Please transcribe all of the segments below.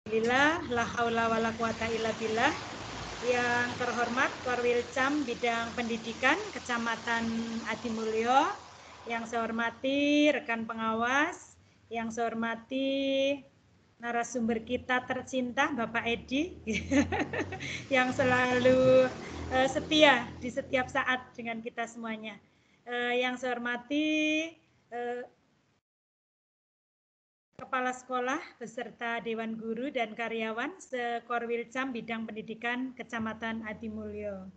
Alhamdulillah, la haula wala quwata illa billah. Yang terhormat Korwilcam Bidang Pendidikan Kecamatan Adimulyo, yang saya hormati rekan pengawas, yang saya hormati narasumber kita tercinta Bapak Edi yang selalu setia di setiap saat dengan kita semuanya. Yang saya hormati Kepala Sekolah beserta Dewan Guru dan karyawan Sekorwilcam Bidang Pendidikan Kecamatan Adimulyo.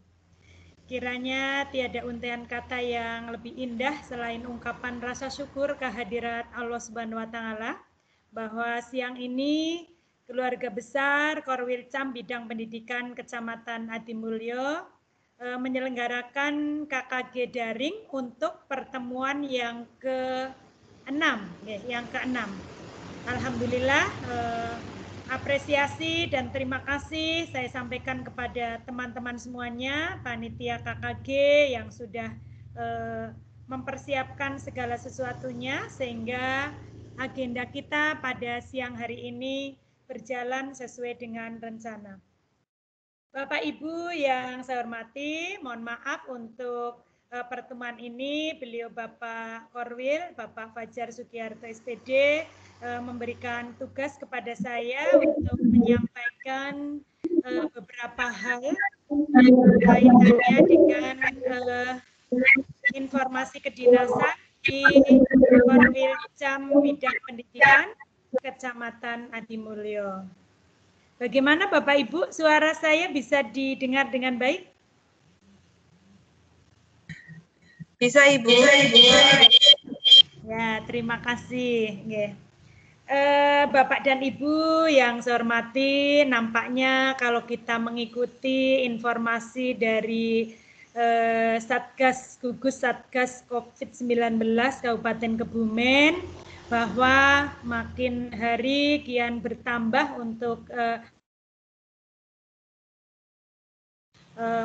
Kiranya tiada untaian kata yang lebih indah selain ungkapan rasa syukur kehadirat Allah Subhanahu wa Ta'ala, bahwa siang ini keluarga besar Korwilcam Bidang Pendidikan Kecamatan Adimulyo menyelenggarakan KKG daring untuk pertemuan yang ke-6, Alhamdulillah, apresiasi dan terima kasih saya sampaikan kepada teman-teman semuanya, panitia KKG yang sudah mempersiapkan segala sesuatunya sehingga agenda kita pada siang hari ini berjalan sesuai dengan rencana. Bapak Ibu yang saya hormati, mohon maaf untuk pertemuan ini beliau Bapak Korwil, Bapak Fajar Sugiarto SPD memberikan tugas kepada saya untuk menyampaikan beberapa hal kaitannya dengan informasi kedinasan di Korwilcam Bidang Pendidikan Kecamatan Adimulyo. Bagaimana Bapak Ibu, suara saya bisa didengar dengan baik? Bisa Ibu. Ya, terima kasih. Bapak dan Ibu yang saya hormati, nampaknya kalau kita mengikuti informasi dari Satgas Gugus Satgas COVID-19 Kabupaten Kebumen, bahwa makin hari kian bertambah untuk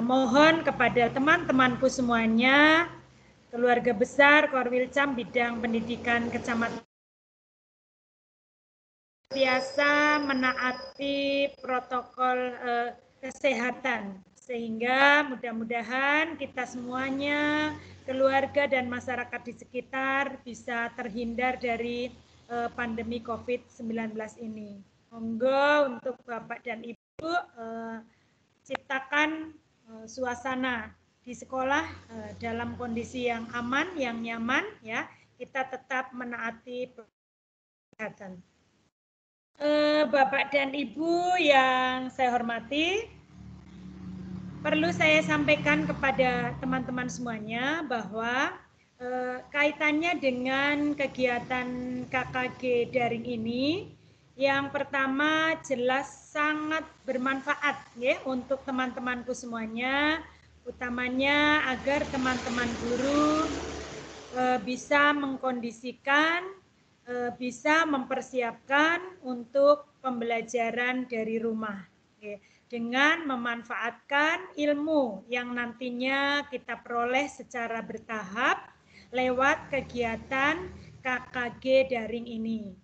mohon kepada teman-temanku semuanya, keluarga besar Korwilcam Bidang Pendidikan Kecamatan biasa menaati protokol kesehatan, sehingga mudah-mudahan kita semuanya, keluarga dan masyarakat di sekitar bisa terhindar dari pandemi COVID-19 ini. Monggo untuk Bapak dan Ibu ciptakan suasana di sekolah dalam kondisi yang aman, yang nyaman, ya. Kita tetap menaati kesehatan. Bapak dan Ibu yang saya hormati, perlu saya sampaikan kepada teman-teman semuanya bahwa kaitannya dengan kegiatan KKG daring ini, yang pertama jelas sangat bermanfaat ya untuk teman-temanku semuanya, utamanya agar teman-teman guru bisa mengkondisikan, bisa mempersiapkan untuk pembelajaran dari rumah dengan memanfaatkan ilmu yang nantinya kita peroleh secara bertahap lewat kegiatan KKG daring ini.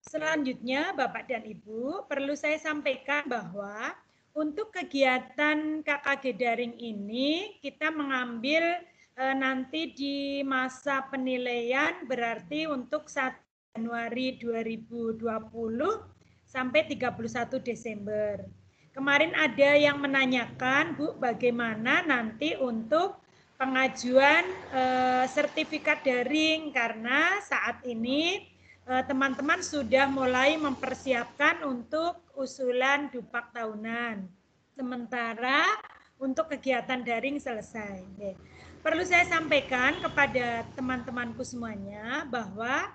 Selanjutnya, Bapak dan Ibu, perlu saya sampaikan bahwa untuk kegiatan KKG daring ini kita mengambil nanti di masa penilaian, berarti untuk 1 Januari 2020 sampai 31 Desember. Kemarin ada yang menanyakan, Bu, bagaimana nanti untuk pengajuan sertifikat daring, karena saat ini teman-teman sudah mulai mempersiapkan untuk usulan dupak tahunan. Sementara untuk kegiatan daring selesai. Perlu saya sampaikan kepada teman-temanku semuanya bahwa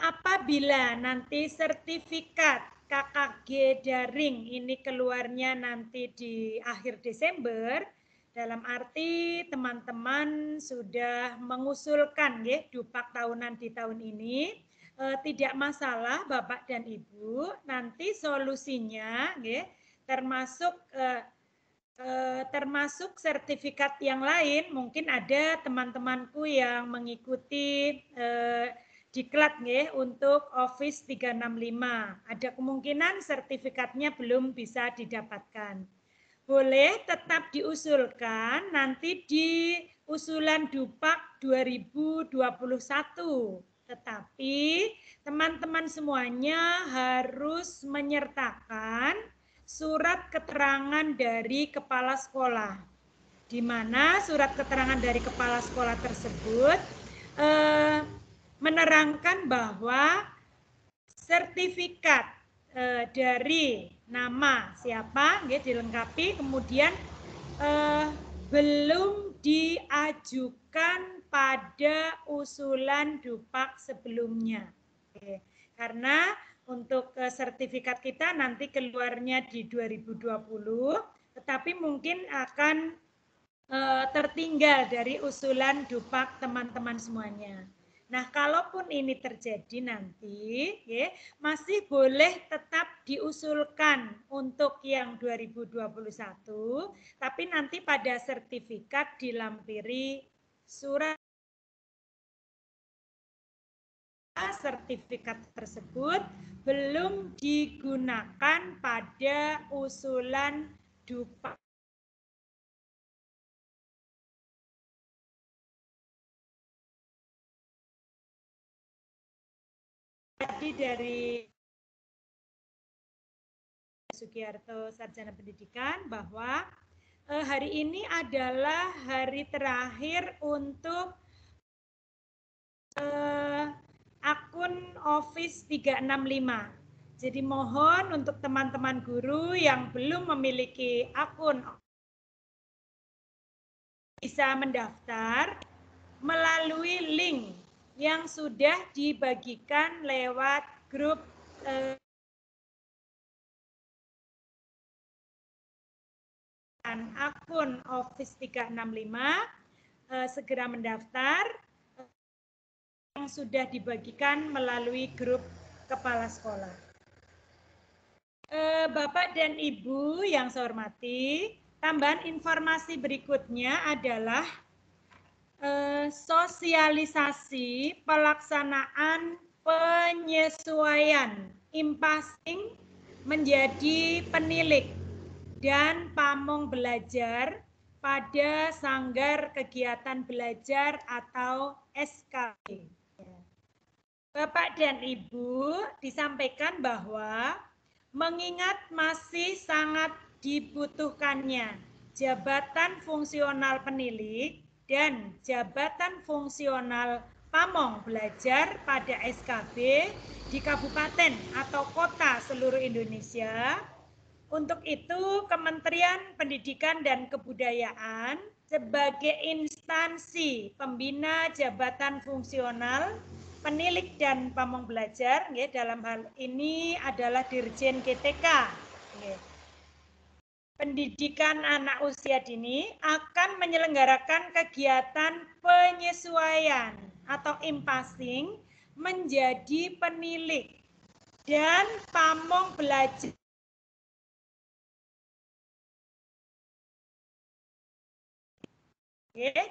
apabila nanti sertifikat KKG daring ini keluarnya nanti di akhir Desember, dalam arti teman-teman sudah mengusulkan ya dupak tahunan di tahun ini, tidak masalah Bapak dan Ibu, nanti solusinya ya, termasuk sertifikat yang lain. Mungkin ada teman-temanku yang mengikuti diklat nggih untuk Office 365. Ada kemungkinan sertifikatnya belum bisa didapatkan. Boleh tetap diusulkan nanti di usulan Dupak 2021. Tetapi teman-teman semuanya harus menyertakan surat keterangan dari kepala sekolah, di mana surat keterangan dari kepala sekolah tersebut menerangkan bahwa sertifikat dari nama siapa dilengkapi, kemudian belum diajukan pada usulan Dupak sebelumnya. Karena untuk sertifikat kita nanti keluarnya di 2020, tetapi mungkin akan tertinggal dari usulan Dupak teman-teman semuanya. Nah, kalaupun ini terjadi nanti, masih boleh tetap diusulkan untuk yang 2021, tapi nanti pada sertifikat dilampiri surat sertifikat tersebut belum digunakan pada usulan Dupak. Tadi dari Sugiarto Sarjana Pendidikan bahwa hari ini adalah hari terakhir untuk akun Office 365. Jadi mohon untuk teman-teman guru yang belum memiliki akun bisa mendaftar melalui link yang sudah dibagikan lewat grup akun Office 365, segera mendaftar yang sudah dibagikan melalui grup kepala sekolah. Bapak dan Ibu yang saya hormati, tambahan informasi berikutnya adalah sosialisasi pelaksanaan penyesuaian impasing menjadi penilik dan pamong belajar pada Sanggar Kegiatan Belajar atau SKB. Bapak dan Ibu, disampaikan bahwa mengingat masih sangat dibutuhkannya jabatan fungsional penilik dan jabatan fungsional pamong belajar pada SKB di kabupaten atau kota seluruh Indonesia. Untuk itu, Kementerian Pendidikan dan Kebudayaan sebagai instansi pembina jabatan fungsional penilik dan pamong belajar, dalam hal ini adalah Dirjen GTK, Pendidikan Anak Usia Dini, akan menyelenggarakan kegiatan penyesuaian atau impasing menjadi penilik dan pamong belajar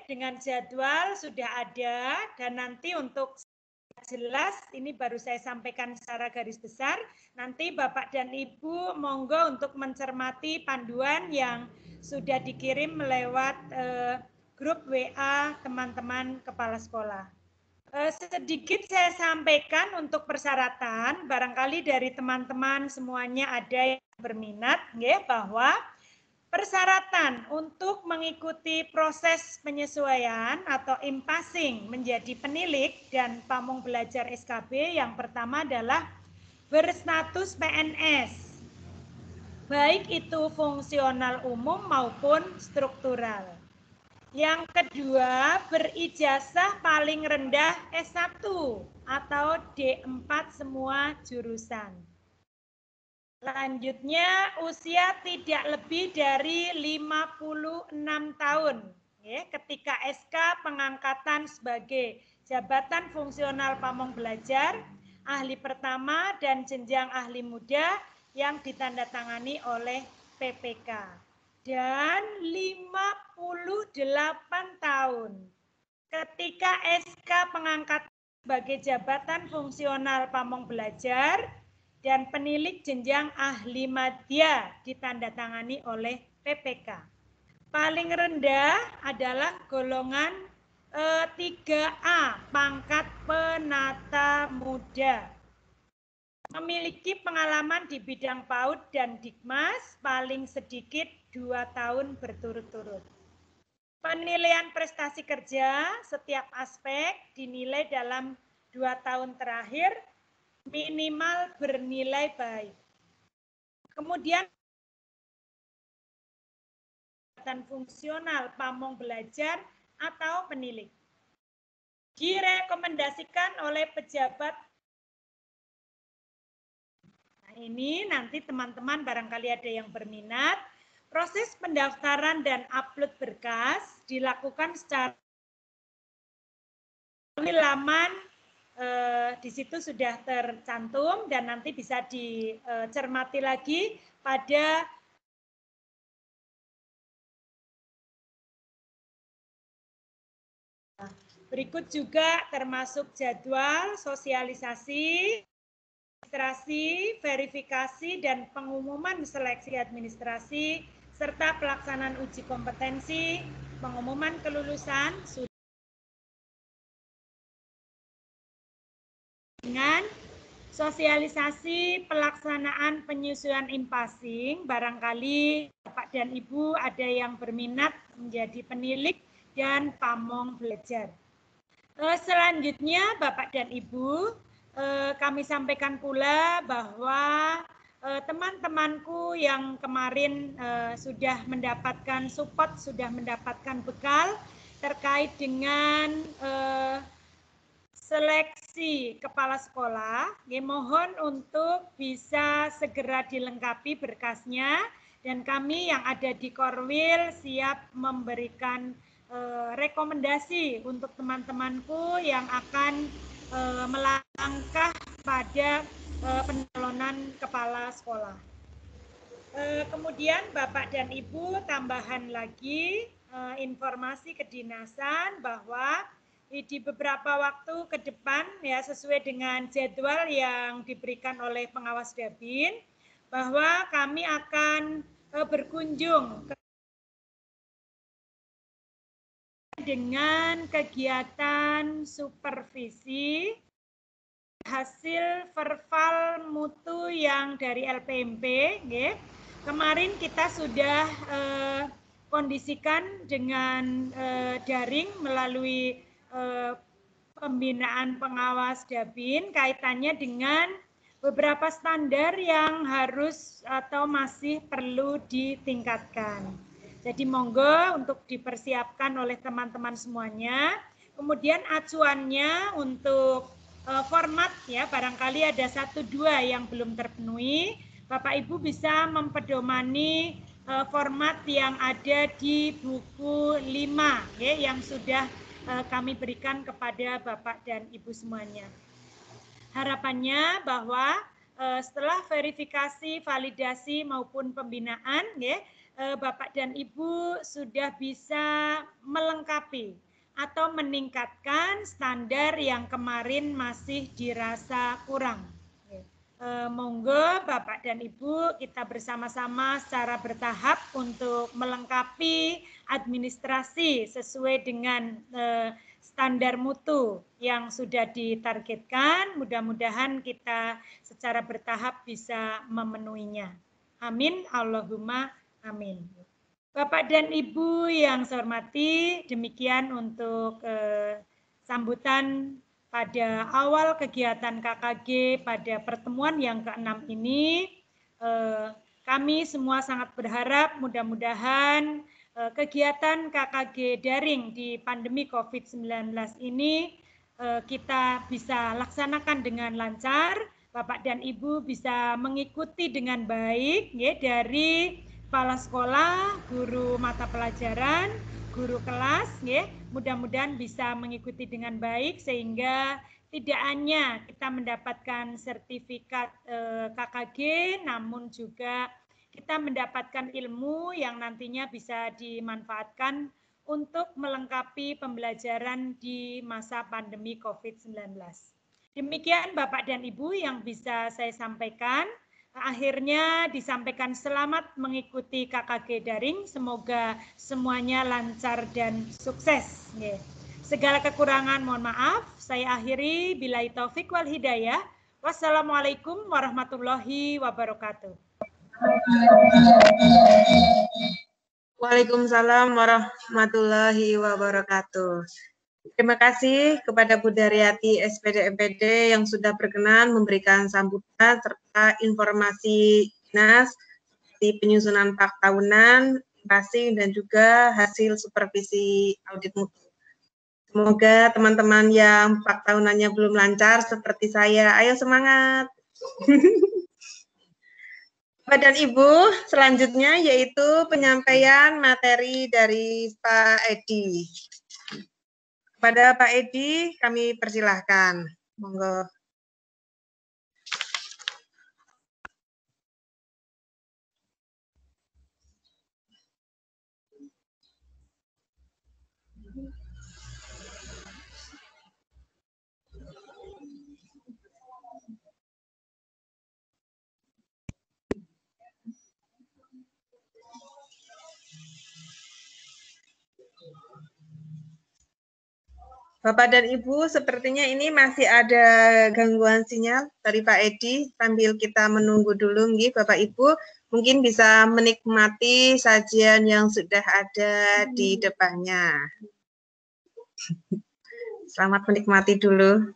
dengan jadwal sudah ada, dan nanti untuk jelas ini baru saya sampaikan secara garis besar. Nanti Bapak dan Ibu monggo untuk mencermati panduan yang sudah dikirim lewat grup WA teman-teman kepala sekolah. Sedikit saya sampaikan untuk persyaratan, barangkali dari teman-teman semuanya ada yang berminat, bahwa persyaratan untuk mengikuti proses penyesuaian atau impasing menjadi penilik dan pamong belajar SKB yang pertama adalah berstatus PNS, baik itu fungsional umum maupun struktural. Yang kedua, berijazah paling rendah S1 atau D4 semua jurusan. Selanjutnya, usia tidak lebih dari 56 tahun. Ketika SK pengangkatan sebagai jabatan fungsional pamong belajar, ahli pertama dan jenjang ahli muda yang ditandatangani oleh PPK. Dan 58 tahun. Ketika SK pengangkatan sebagai jabatan fungsional pamong belajar dan penilik jenjang ahli madya ditandatangani oleh PPK. Paling rendah adalah golongan 3A, pangkat penata muda. Memiliki pengalaman di bidang PAUD dan Dikmas paling sedikit 2 tahun berturut-turut. Penilaian prestasi kerja setiap aspek dinilai dalam 2 tahun terakhir minimal bernilai baik. Kemudian fungsional pamong belajar atau penilik. Direkomendasikan oleh pejabat. Nah, ini nanti teman-teman barangkali ada yang berminat. Proses pendaftaran dan upload berkas dilakukan secara laman di situ sudah tercantum dan nanti bisa dicermati lagi pada berikut juga termasuk jadwal sosialisasi, administrasi, verifikasi, dan pengumuman seleksi administrasi, serta pelaksanaan uji kompetensi, pengumuman kelulusan, dengan sosialisasi pelaksanaan penyusuan in-passing, barangkali Bapak dan Ibu ada yang berminat menjadi penilik dan pamong belajar. Selanjutnya Bapak dan Ibu, kami sampaikan pula bahwa teman-temanku yang kemarin sudah mendapatkan support, sudah mendapatkan bekal terkait dengan seleksi kepala sekolah, mohon untuk bisa segera dilengkapi berkasnya dan kami yang ada di Korwil siap memberikan rekomendasi untuk teman-temanku yang akan melangkah pada pencalonan kepala sekolah. Kemudian Bapak dan Ibu tambahan lagi informasi kedinasan bahwa di beberapa waktu ke depan ya sesuai dengan jadwal yang diberikan oleh pengawas Dabin bahwa kami akan berkunjung dengan kegiatan supervisi hasil verval mutu yang dari LPMP. Ya. Kemarin kita sudah kondisikan dengan daring melalui pembinaan pengawas Dabin kaitannya dengan beberapa standar yang harus atau masih perlu ditingkatkan. Jadi monggo untuk dipersiapkan oleh teman-teman semuanya. Kemudian acuannya untuk format ya, barangkali ada 1-2 yang belum terpenuhi. Bapak Ibu bisa mempedomani format yang ada di buku 5 ya, yang sudah kami berikan kepada Bapak dan Ibu semuanya. Harapannya bahwa setelah verifikasi, validasi maupun pembinaan ya, Bapak dan Ibu sudah bisa melengkapi atau meningkatkan standar yang kemarin masih dirasa kurang. Monggo Bapak dan Ibu kita bersama-sama secara bertahap untuk melengkapi administrasi sesuai dengan standar mutu yang sudah ditargetkan. Mudah-mudahan kita secara bertahap bisa memenuhinya. Amin, Allahumma amin. Bapak dan Ibu yang saya hormati, demikian untuk sambutan pada awal kegiatan KKG pada pertemuan yang ke-6 ini. Kami semua sangat berharap mudah-mudahan kegiatan KKG daring di pandemi COVID-19 ini kita bisa laksanakan dengan lancar, Bapak dan Ibu bisa mengikuti dengan baik ya, dari kepala sekolah, guru mata pelajaran, guru kelas, ya, mudah-mudahan bisa mengikuti dengan baik sehingga tidak hanya kita mendapatkan sertifikat KKG, namun juga kita mendapatkan ilmu yang nantinya bisa dimanfaatkan untuk melengkapi pembelajaran di masa pandemi COVID-19. Demikian Bapak dan Ibu yang bisa saya sampaikan. Akhirnya disampaikan selamat mengikuti KKG daring. Semoga semuanya lancar dan sukses. Segala kekurangan mohon maaf. Saya akhiri. Billahi taufik wal hidayah. Wassalamualaikum warahmatullahi wabarakatuh. Waalaikumsalam warahmatullahi wabarakatuh. Terima kasih kepada Bu Daryati SPD MPD yang sudah berkenan memberikan sambutan serta informasi dinas seperti penyusunan pak tahunan, passing, dan juga hasil supervisi audit mutu. Semoga teman-teman yang pak tahunannya belum lancar seperti saya, ayo semangat. Bapak dan Ibu, selanjutnya yaitu penyampaian materi dari Pak Edi. Kepada Pak Edi, kami persilahkan. Monggo. Bapak dan Ibu, sepertinya ini masih ada gangguan sinyal dari Pak Edi. Sambil kita menunggu dulu, nggih, Bapak Ibu, mungkin bisa menikmati sajian yang sudah ada di depannya. Selamat menikmati dulu.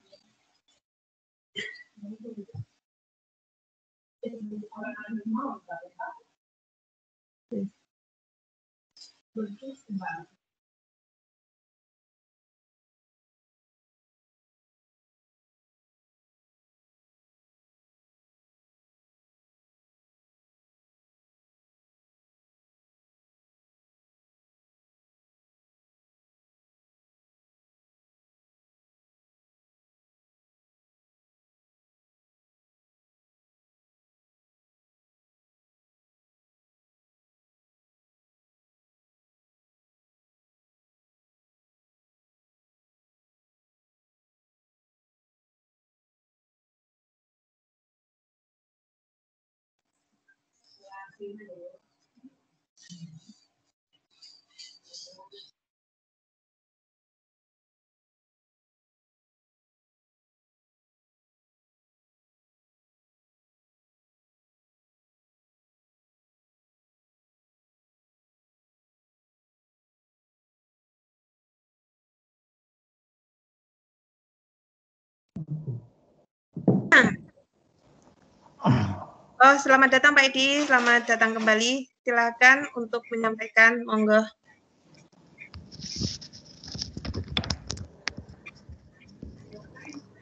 Oh, selamat datang Pak Edi, selamat datang kembali. Silakan untuk menyampaikan, monggo.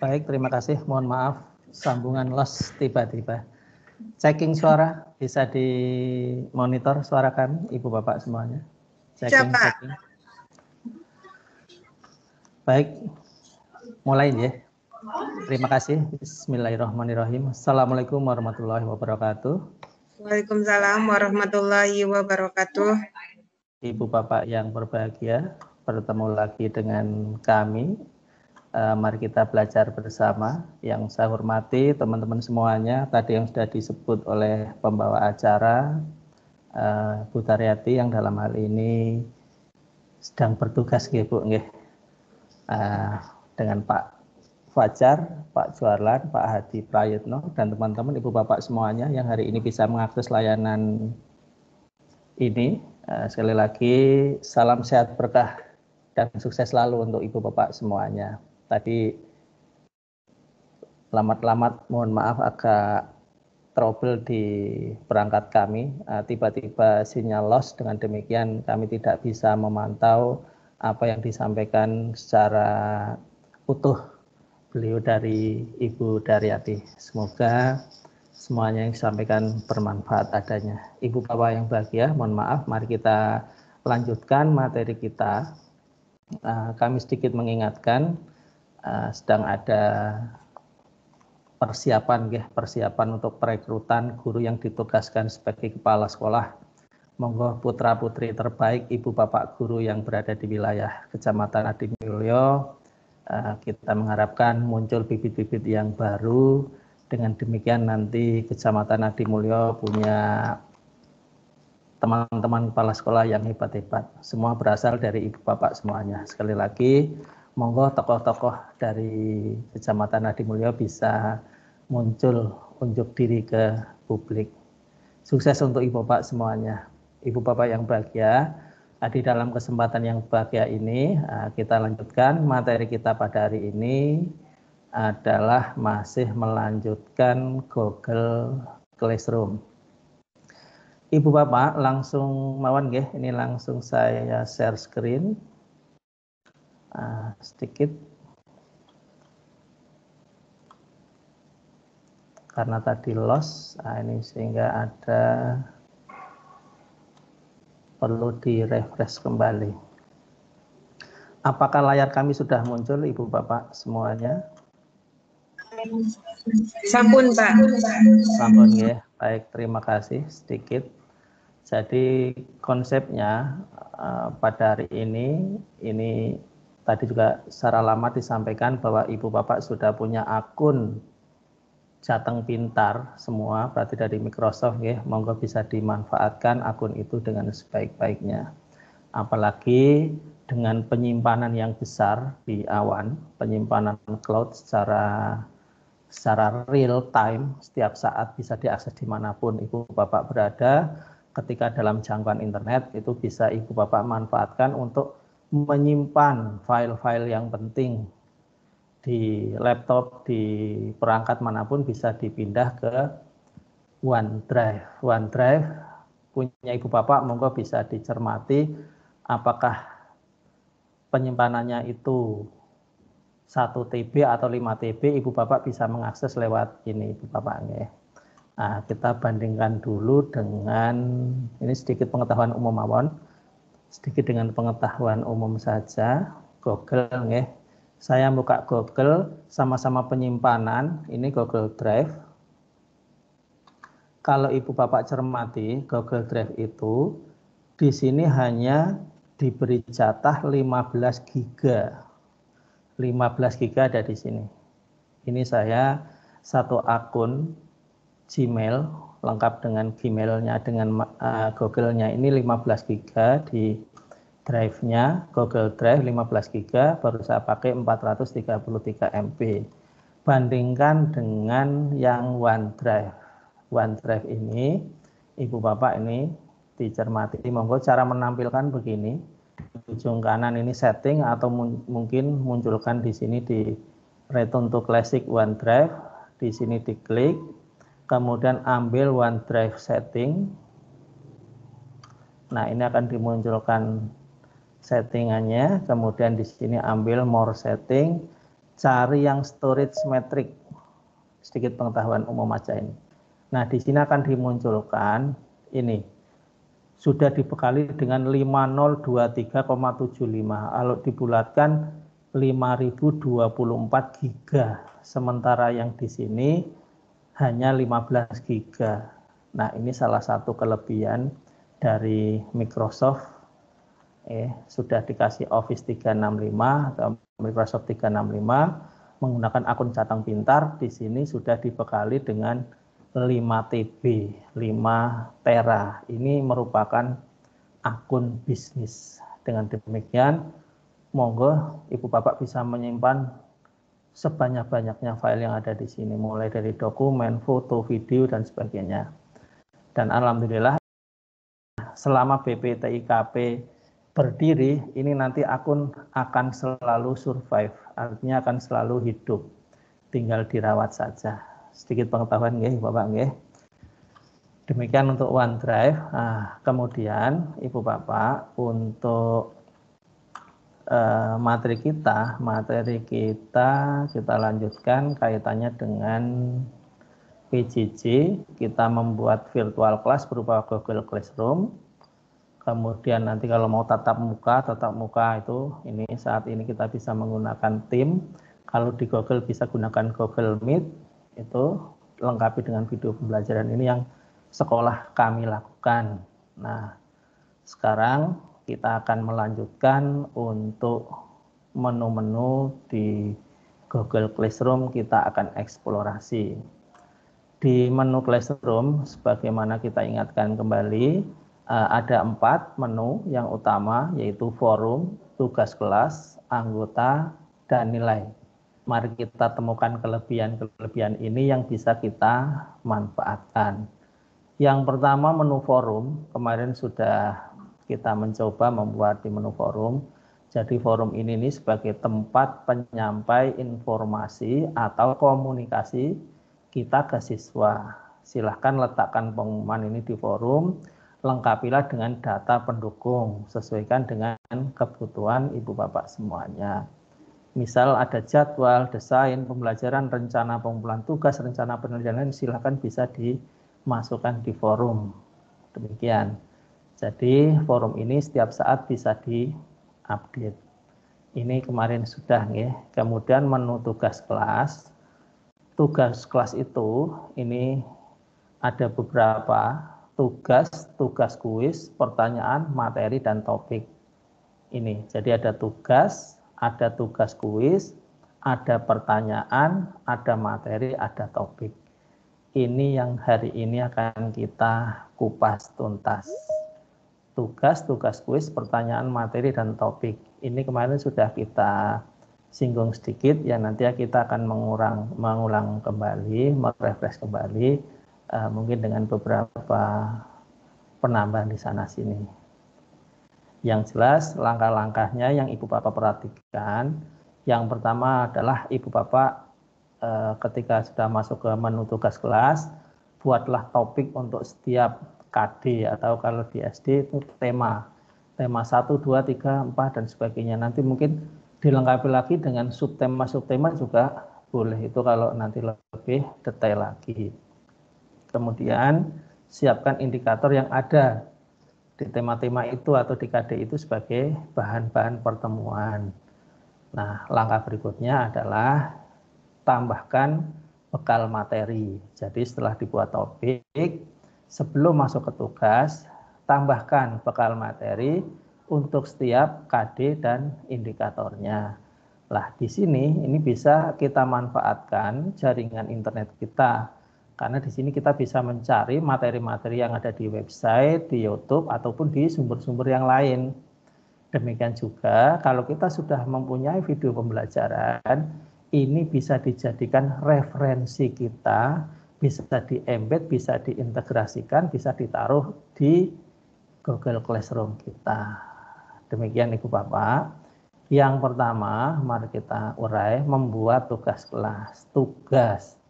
Baik, terima kasih. Mohon maaf, sambungan loss tiba-tiba. Checking suara, bisa dimonitor suara kami, Ibu Bapak semuanya. Checking. Baik, mulai ya. Terima kasih. Bismillahirrahmanirrahim. Assalamualaikum warahmatullahi wabarakatuh. Waalaikumsalam warahmatullahi wabarakatuh. Ibu Bapak yang berbahagia, bertemu lagi dengan kami. Mari kita belajar bersama. Yang saya hormati teman-teman semuanya, tadi yang sudah disebut oleh pembawa acara, Bu Daryati yang dalam hal ini sedang bertugas Bu, dengan Pak Fajar, Pak Juarlan, Pak Hadi Prayitno, dan teman-teman Ibu Bapak semuanya yang hari ini bisa mengakses layanan ini. Sekali lagi, salam sehat berkah dan sukses selalu untuk Ibu Bapak semuanya. Tadi lamat-lamat mohon maaf agak trouble di perangkat kami, tiba-tiba sinyal loss, dengan demikian kami tidak bisa memantau apa yang disampaikan secara utuh beliau dari Ibu Daryati. Semoga semuanya yang disampaikan bermanfaat adanya. Ibu Bapak yang bahagia, mohon maaf, mari kita lanjutkan materi kita. Kami sedikit mengingatkan, sedang ada persiapan untuk perekrutan guru yang ditugaskan sebagai kepala sekolah Monggo putra-putri terbaik, ibu bapak guru yang berada di wilayah Kecamatan Adimulyo, kita mengharapkan muncul bibit-bibit yang baru. Dengan demikian nanti Kecamatan Adimulyo punya teman-teman kepala sekolah yang hebat-hebat. Semua berasal dari ibu bapak semuanya. Sekali lagi, monggo tokoh-tokoh dari Kecamatan Adimulyo bisa muncul unjuk diri ke publik. Sukses untuk ibu bapak semuanya. Ibu bapak yang bahagia, di dalam kesempatan yang bahagia ini kita lanjutkan materi kita pada hari ini adalah masih melanjutkan Google Classroom. Ibu bapak langsung mawon nggih, ini langsung saya share screen sedikit karena tadi lost, ini sehingga ada perlu di-refresh kembali. Apakah layar kami sudah muncul, Ibu Bapak semuanya? Sampun, Pak. Sampun ya. Baik, terima kasih sedikit. Jadi konsepnya pada hari ini tadi juga secara lama disampaikan bahwa Ibu Bapak sudah punya akun Jateng Pintar semua, berarti dari Microsoft ya, monggo bisa dimanfaatkan akun itu dengan sebaik-baiknya. Apalagi dengan penyimpanan yang besar di awan, penyimpanan cloud secara real time, setiap saat bisa diakses dimanapun Ibu Bapak berada, ketika dalam jangkauan internet itu bisa Ibu Bapak manfaatkan untuk menyimpan file-file yang penting di laptop, di perangkat manapun bisa dipindah ke OneDrive. OneDrive punya Ibu Bapak, monggo bisa dicermati apakah penyimpanannya itu 1 TB atau 5 TB, Ibu Bapak bisa mengakses lewat ini Ibu Bapak. Nah, kita bandingkan dulu dengan, ini sedikit pengetahuan umum mawon, sedikit dengan pengetahuan umum saja, Google nggih. Saya buka Google, sama-sama penyimpanan, ini Google Drive. Kalau Ibu Bapak cermati, Google Drive itu di sini hanya diberi jatah 15 GB. 15 GB ada di sini. Ini saya satu akun Gmail, lengkap dengan Gmail-nya, dengan Google-nya, ini 15 GB di drive-nya, Google Drive 15 GB, baru saya pakai 433 MB. Bandingkan dengan yang OneDrive. OneDrive ini, Ibu Bapak ini dicermati, monggo cara menampilkan begini. Di ujung kanan ini setting atau mungkin munculkan di sini di Return to Classic OneDrive, di sini diklik, kemudian ambil OneDrive setting. Nah, ini akan dimunculkan settingannya, kemudian di sini ambil more setting, cari yang storage metric, sedikit pengetahuan umum aja ini. Nah, di sini akan dimunculkan ini sudah dibekali dengan 5023,75, kalau dibulatkan 5024 GB, sementara yang di sini hanya 15 GB. Nah, ini salah satu kelebihan dari Microsoft. Sudah dikasih Office 365 atau Microsoft 365 menggunakan akun Jateng Pintar, di sini sudah dibekali dengan 5 TB, 5 tera. Ini merupakan akun bisnis. Dengan demikian, monggo Ibu Bapak bisa menyimpan sebanyak-banyaknya file yang ada di sini, mulai dari dokumen, foto, video, dan sebagainya. Dan alhamdulillah, selama BPTIKP berdiri, ini nanti akun akan selalu survive, artinya akan selalu hidup, tinggal dirawat saja. Sedikit pengetahuan nggih Bapak nggih. Demikian untuk OneDrive. Nah, kemudian Ibu Bapak untuk materi kita lanjutkan kaitannya dengan PJJ. Kita membuat virtual class berupa Google Classroom. Kemudian nanti kalau mau tatap muka itu ini saat ini kita bisa menggunakan Teams. Kalau di Google bisa gunakan Google Meet, itu lengkapi dengan video pembelajaran. Ini yang sekolah kami lakukan. Nah, Sekarang kita akan melanjutkan untuk menu-menu di Google Classroom, kita akan eksplorasi. Di menu Classroom, sebagaimana kita ingatkan kembali, ada 4 menu yang utama, yaitu forum, tugas kelas, anggota, dan nilai. Mari kita temukan kelebihan-kelebihan ini yang bisa kita manfaatkan. Yang pertama, menu forum. Kemarin sudah kita mencoba membuat di menu forum. Jadi forum ini sebagai tempat penyampai informasi atau komunikasi kita ke siswa. Silahkan letakkan pengumuman ini di forum, lengkapilah dengan data pendukung, sesuaikan dengan kebutuhan Ibu Bapak semuanya. Misal ada jadwal, desain, pembelajaran, rencana pengumpulan tugas, rencana penelitian, silahkan bisa dimasukkan di forum. Demikian. Jadi forum ini setiap saat bisa diupdate. Ini kemarin sudah ya. Kemudian menu tugas kelas. Tugas kelas itu ini ada beberapa tugas kuis, pertanyaan, materi, dan topik. Ini, jadi ada tugas kuis, ada pertanyaan, ada materi, ada topik. Ini yang hari ini akan kita kupas tuntas. Tugas kuis, pertanyaan, materi, dan topik. Ini kemarin sudah kita singgung sedikit, ya nanti kita akan mengulang kembali, merefresh kembali, mungkin dengan beberapa penambahan di sana sini. Yang jelas langkah-langkahnya yang Ibu Bapak perhatikan, yang pertama adalah Ibu Bapak ketika sudah masuk ke menu tugas kelas, buatlah topik untuk setiap KD atau kalau di SD itu tema 1, 2, 3, 4 dan sebagainya. Nanti mungkin dilengkapi lagi dengan subtema juga boleh, itu kalau nanti lebih detail lagi. Kemudian siapkan indikator yang ada di tema-tema itu atau di KD itu sebagai bahan-bahan pertemuan. Nah, langkah berikutnya adalah tambahkan bekal materi. Jadi setelah dibuat topik, sebelum masuk ke tugas, tambahkan bekal materi untuk setiap KD dan indikatornya. Lah di sini ini bisa kita manfaatkan jaringan internet kita. Karena di sini kita bisa mencari materi-materi yang ada di website, di YouTube, ataupun di sumber-sumber yang lain. Demikian juga kalau kita sudah mempunyai video pembelajaran, ini bisa dijadikan referensi kita, bisa di-embed, bisa diintegrasikan, bisa ditaruh di Google Classroom kita. Demikian Ibu Bapak. Yang pertama, mari kita urai membuat tugas kelas. Tugas.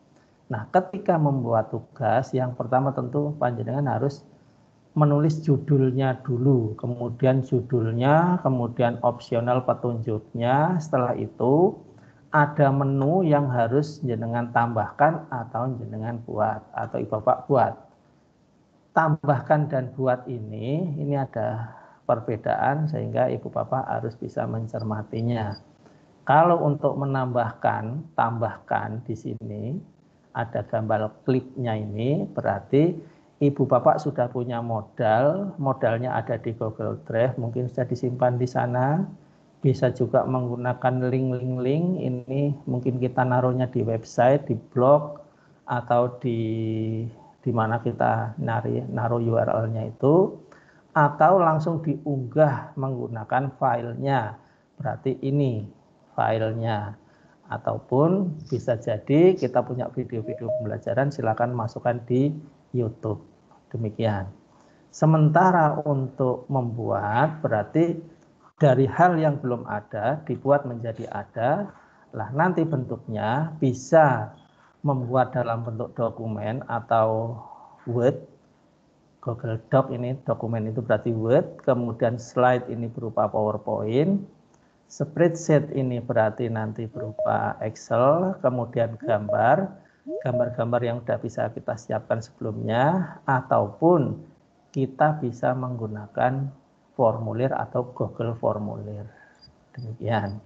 Nah, ketika membuat tugas, yang pertama tentu panjenengan harus menulis judulnya dulu, kemudian opsional petunjuknya. Setelah itu ada menu yang harus jenengan tambahkan atau jenengan buat atau Ibu Bapak buat. Tambahkan dan buat ini ada perbedaan sehingga Ibu Bapak harus bisa mencermatinya. Kalau untuk menambahkan, tambahkan di sini ada gambar kliknya ini, berarti Ibu Bapak sudah punya modalnya ada di Google Drive, mungkin sudah disimpan di sana. Bisa juga menggunakan link-link, ini mungkin kita naruhnya di website, di blog, atau di mana kita naruh URL-nya itu, atau langsung diunggah menggunakan filenya, berarti ini filenya. Ataupun bisa jadi kita punya video-video pembelajaran, silakan masukkan di YouTube. Demikian. Sementara untuk membuat berarti dari hal yang belum ada dibuat menjadi ada. Lah nanti bentuknya bisa membuat dalam bentuk dokumen atau Word. Google Doc ini dokumen itu berarti Word, kemudian slide ini berupa PowerPoint, spreadsheet ini berarti nanti berupa Excel, kemudian gambar-gambar yang sudah bisa kita siapkan sebelumnya, ataupun kita bisa menggunakan formulir atau Google formulir. Demikian.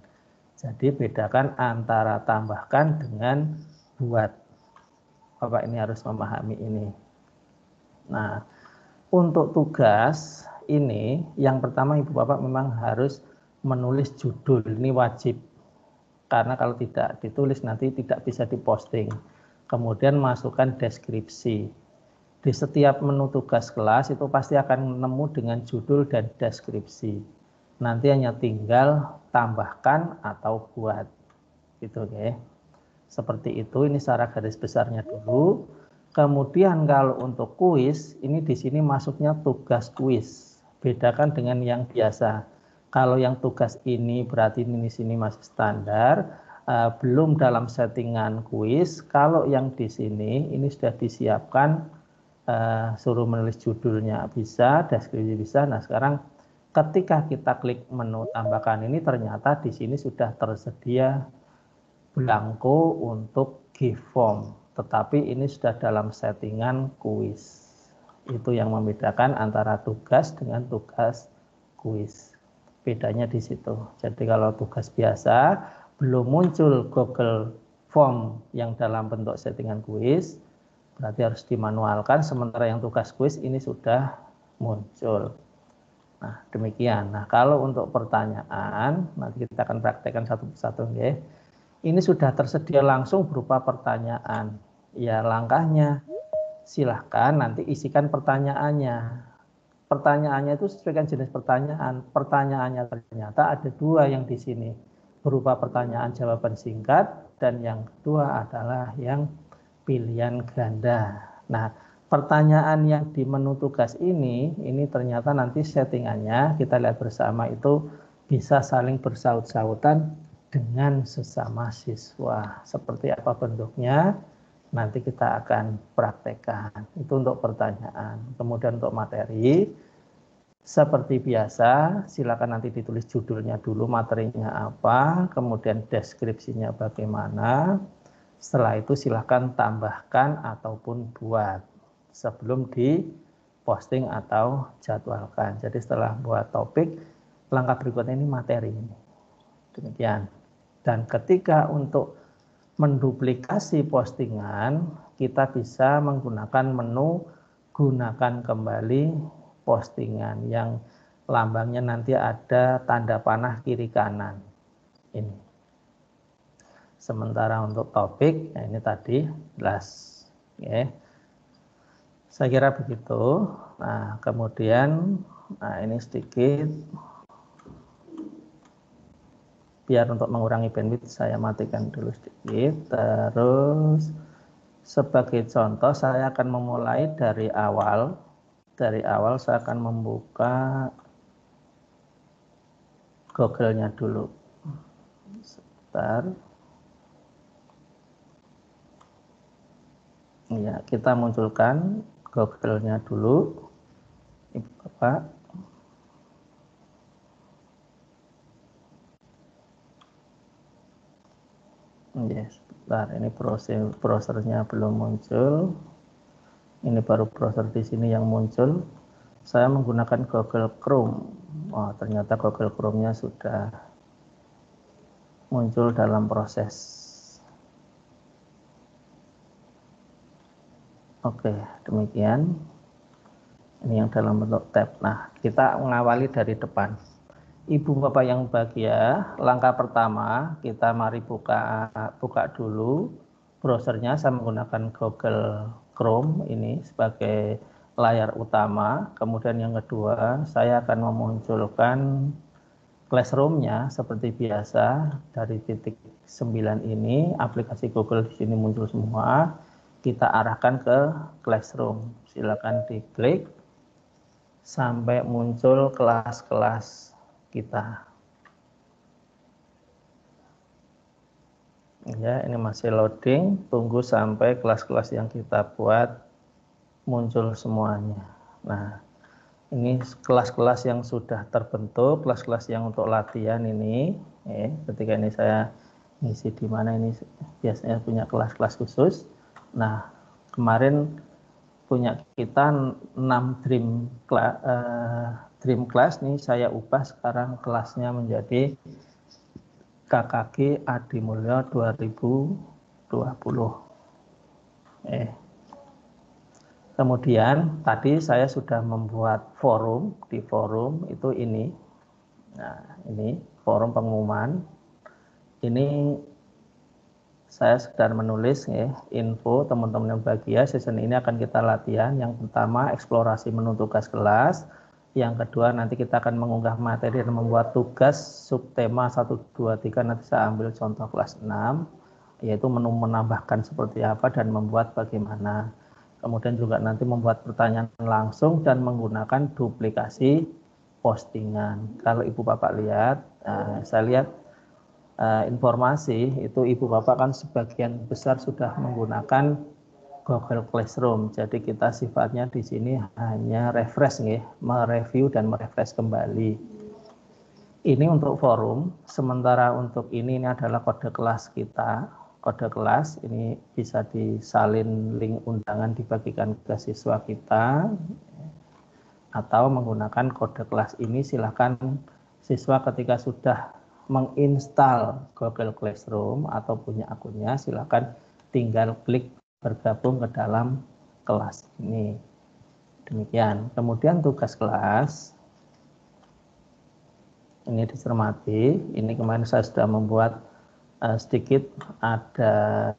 Jadi bedakan antara tambahkan dengan buat. Bapak ini harus memahami ini. Nah, Untuk tugas ini, yang pertama Ibu Bapak memang harus menulis judul, ini wajib. Karena kalau tidak ditulis nanti tidak bisa diposting. Kemudian masukkan deskripsi. Di setiap menu tugas kelas itu pasti akan nemu dengan judul dan deskripsi. Nanti hanya tinggal tambahkan atau buat. Gitu, oke. Seperti itu, ini secara garis besarnya dulu. Kemudian kalau untuk kuis, ini di sini masuknya tugas kuis. Bedakan dengan yang biasa. Kalau yang tugas ini berarti ini di sini masih standar, belum dalam settingan kuis. Kalau yang di sini ini sudah disiapkan, suruh menulis judulnya bisa, deskripsi bisa. Nah sekarang ketika kita klik menu tambahkan ini ternyata di sini sudah tersedia blanko untuk give form, tetapi ini sudah dalam settingan kuis. Itu yang membedakan antara tugas dengan tugas kuis. Bedanya di situ. Jadi kalau tugas biasa belum muncul Google Form yang dalam bentuk settingan kuis, berarti harus dimanualkan, sementara yang tugas kuis ini sudah muncul. Nah, demikian. Nah, kalau untuk pertanyaan, nanti kita akan praktekkan satu persatu, ya. Ini sudah tersedia langsung berupa pertanyaan. Ya, langkahnya silahkan nanti isikan pertanyaannya. Pertanyaannya itu sesuaikan jenis pertanyaan. Pertanyaannya ternyata ada dua yang di sini, berupa pertanyaan jawaban singkat, dan yang kedua adalah yang pilihan ganda. Nah, pertanyaan yang di menu tugas ini ternyata nanti settingannya kita lihat bersama itu bisa saling bersaut-sautan dengan sesama siswa. Seperti apa bentuknya, nanti kita akan praktekkan. Itu untuk pertanyaan. Kemudian untuk materi, seperti biasa, silakan nanti ditulis judulnya dulu, materinya apa, kemudian deskripsinya bagaimana. Setelah itu silakan tambahkan ataupun buat sebelum diposting atau jadwalkan. Jadi setelah buat topik, langkah berikutnya ini materi ini. Demikian. Dan ketika untuk menduplikasi postingan, kita bisa menggunakan menu gunakan kembali postingan yang lambangnya nanti ada tanda panah kiri kanan. Ini. Sementara untuk topik, ya ini tadi jelas. Ya. Saya kira begitu. Nah, kemudian, ini sedikit. Biar untuk mengurangi bandwidth saya matikan dulu sedikit. Terus sebagai contoh saya akan memulai dari awal. Dari awal saya akan membuka Google-nya dulu. Sebentar. Ya, kita munculkan Google-nya dulu. Ibu Bapak. Yes, sebentar, ini browsernya belum muncul. Ini baru browser di sini yang muncul. Saya menggunakan Google Chrome. Oh, ternyata Google Chrome-nya sudah muncul dalam proses. Oke, demikian. Ini yang dalam bentuk tab. Nah, kita mengawali dari depan. Ibu Bapak yang bahagia, langkah pertama kita mari buka dulu browsernya. Saya menggunakan Google Chrome ini sebagai layar utama. Kemudian yang kedua, saya akan memunculkan Classroom-nya seperti biasa. Dari titik 9 ini, aplikasi Google di sini muncul semua. Kita arahkan ke Classroom. Silakan diklik sampai muncul kelas-kelas kita. Ya, ini masih loading, tunggu sampai kelas-kelas yang kita buat muncul semuanya. Nah, ini kelas-kelas yang sudah terbentuk, kelas-kelas yang untuk latihan ini. Ketika ini saya ngisi di mana ini biasanya punya kelas-kelas khusus. Nah, kemarin punya kita 6 dream class nih, saya ubah sekarang kelasnya menjadi KKG Adi Mulyo 2020. Kemudian tadi saya sudah membuat forum, di forum itu ini. Nah, ini forum pengumuman. Ini saya sekedar menulis ya, info teman-teman yang bahagia, season ini akan kita latihan. Yang pertama eksplorasi menu tugas kelas. Yang kedua nanti kita akan mengunggah materi dan membuat tugas subtema 1, 2, 3. Nanti saya ambil contoh kelas 6, yaitu menu menambahkan seperti apa dan membuat bagaimana. Kemudian juga nanti membuat pertanyaan langsung dan menggunakan duplikasi postingan. Kalau Ibu Bapak lihat, saya lihat informasi itu Ibu Bapak kan sebagian besar sudah menggunakan Google Classroom. Jadi kita sifatnya di sini hanya refresh nih, mereview dan merefresh kembali. Ini untuk forum, sementara untuk ini adalah kode kelas kita. Kode kelas ini bisa disalin link undangan dibagikan ke siswa kita, atau menggunakan kode kelas ini silakan siswa ketika sudah menginstal Google Classroom atau punya akunnya, silakan tinggal klik bergabung ke dalam kelas ini. Demikian. Kemudian tugas kelas ini dicermati. Ini kemarin saya sudah membuat sedikit ada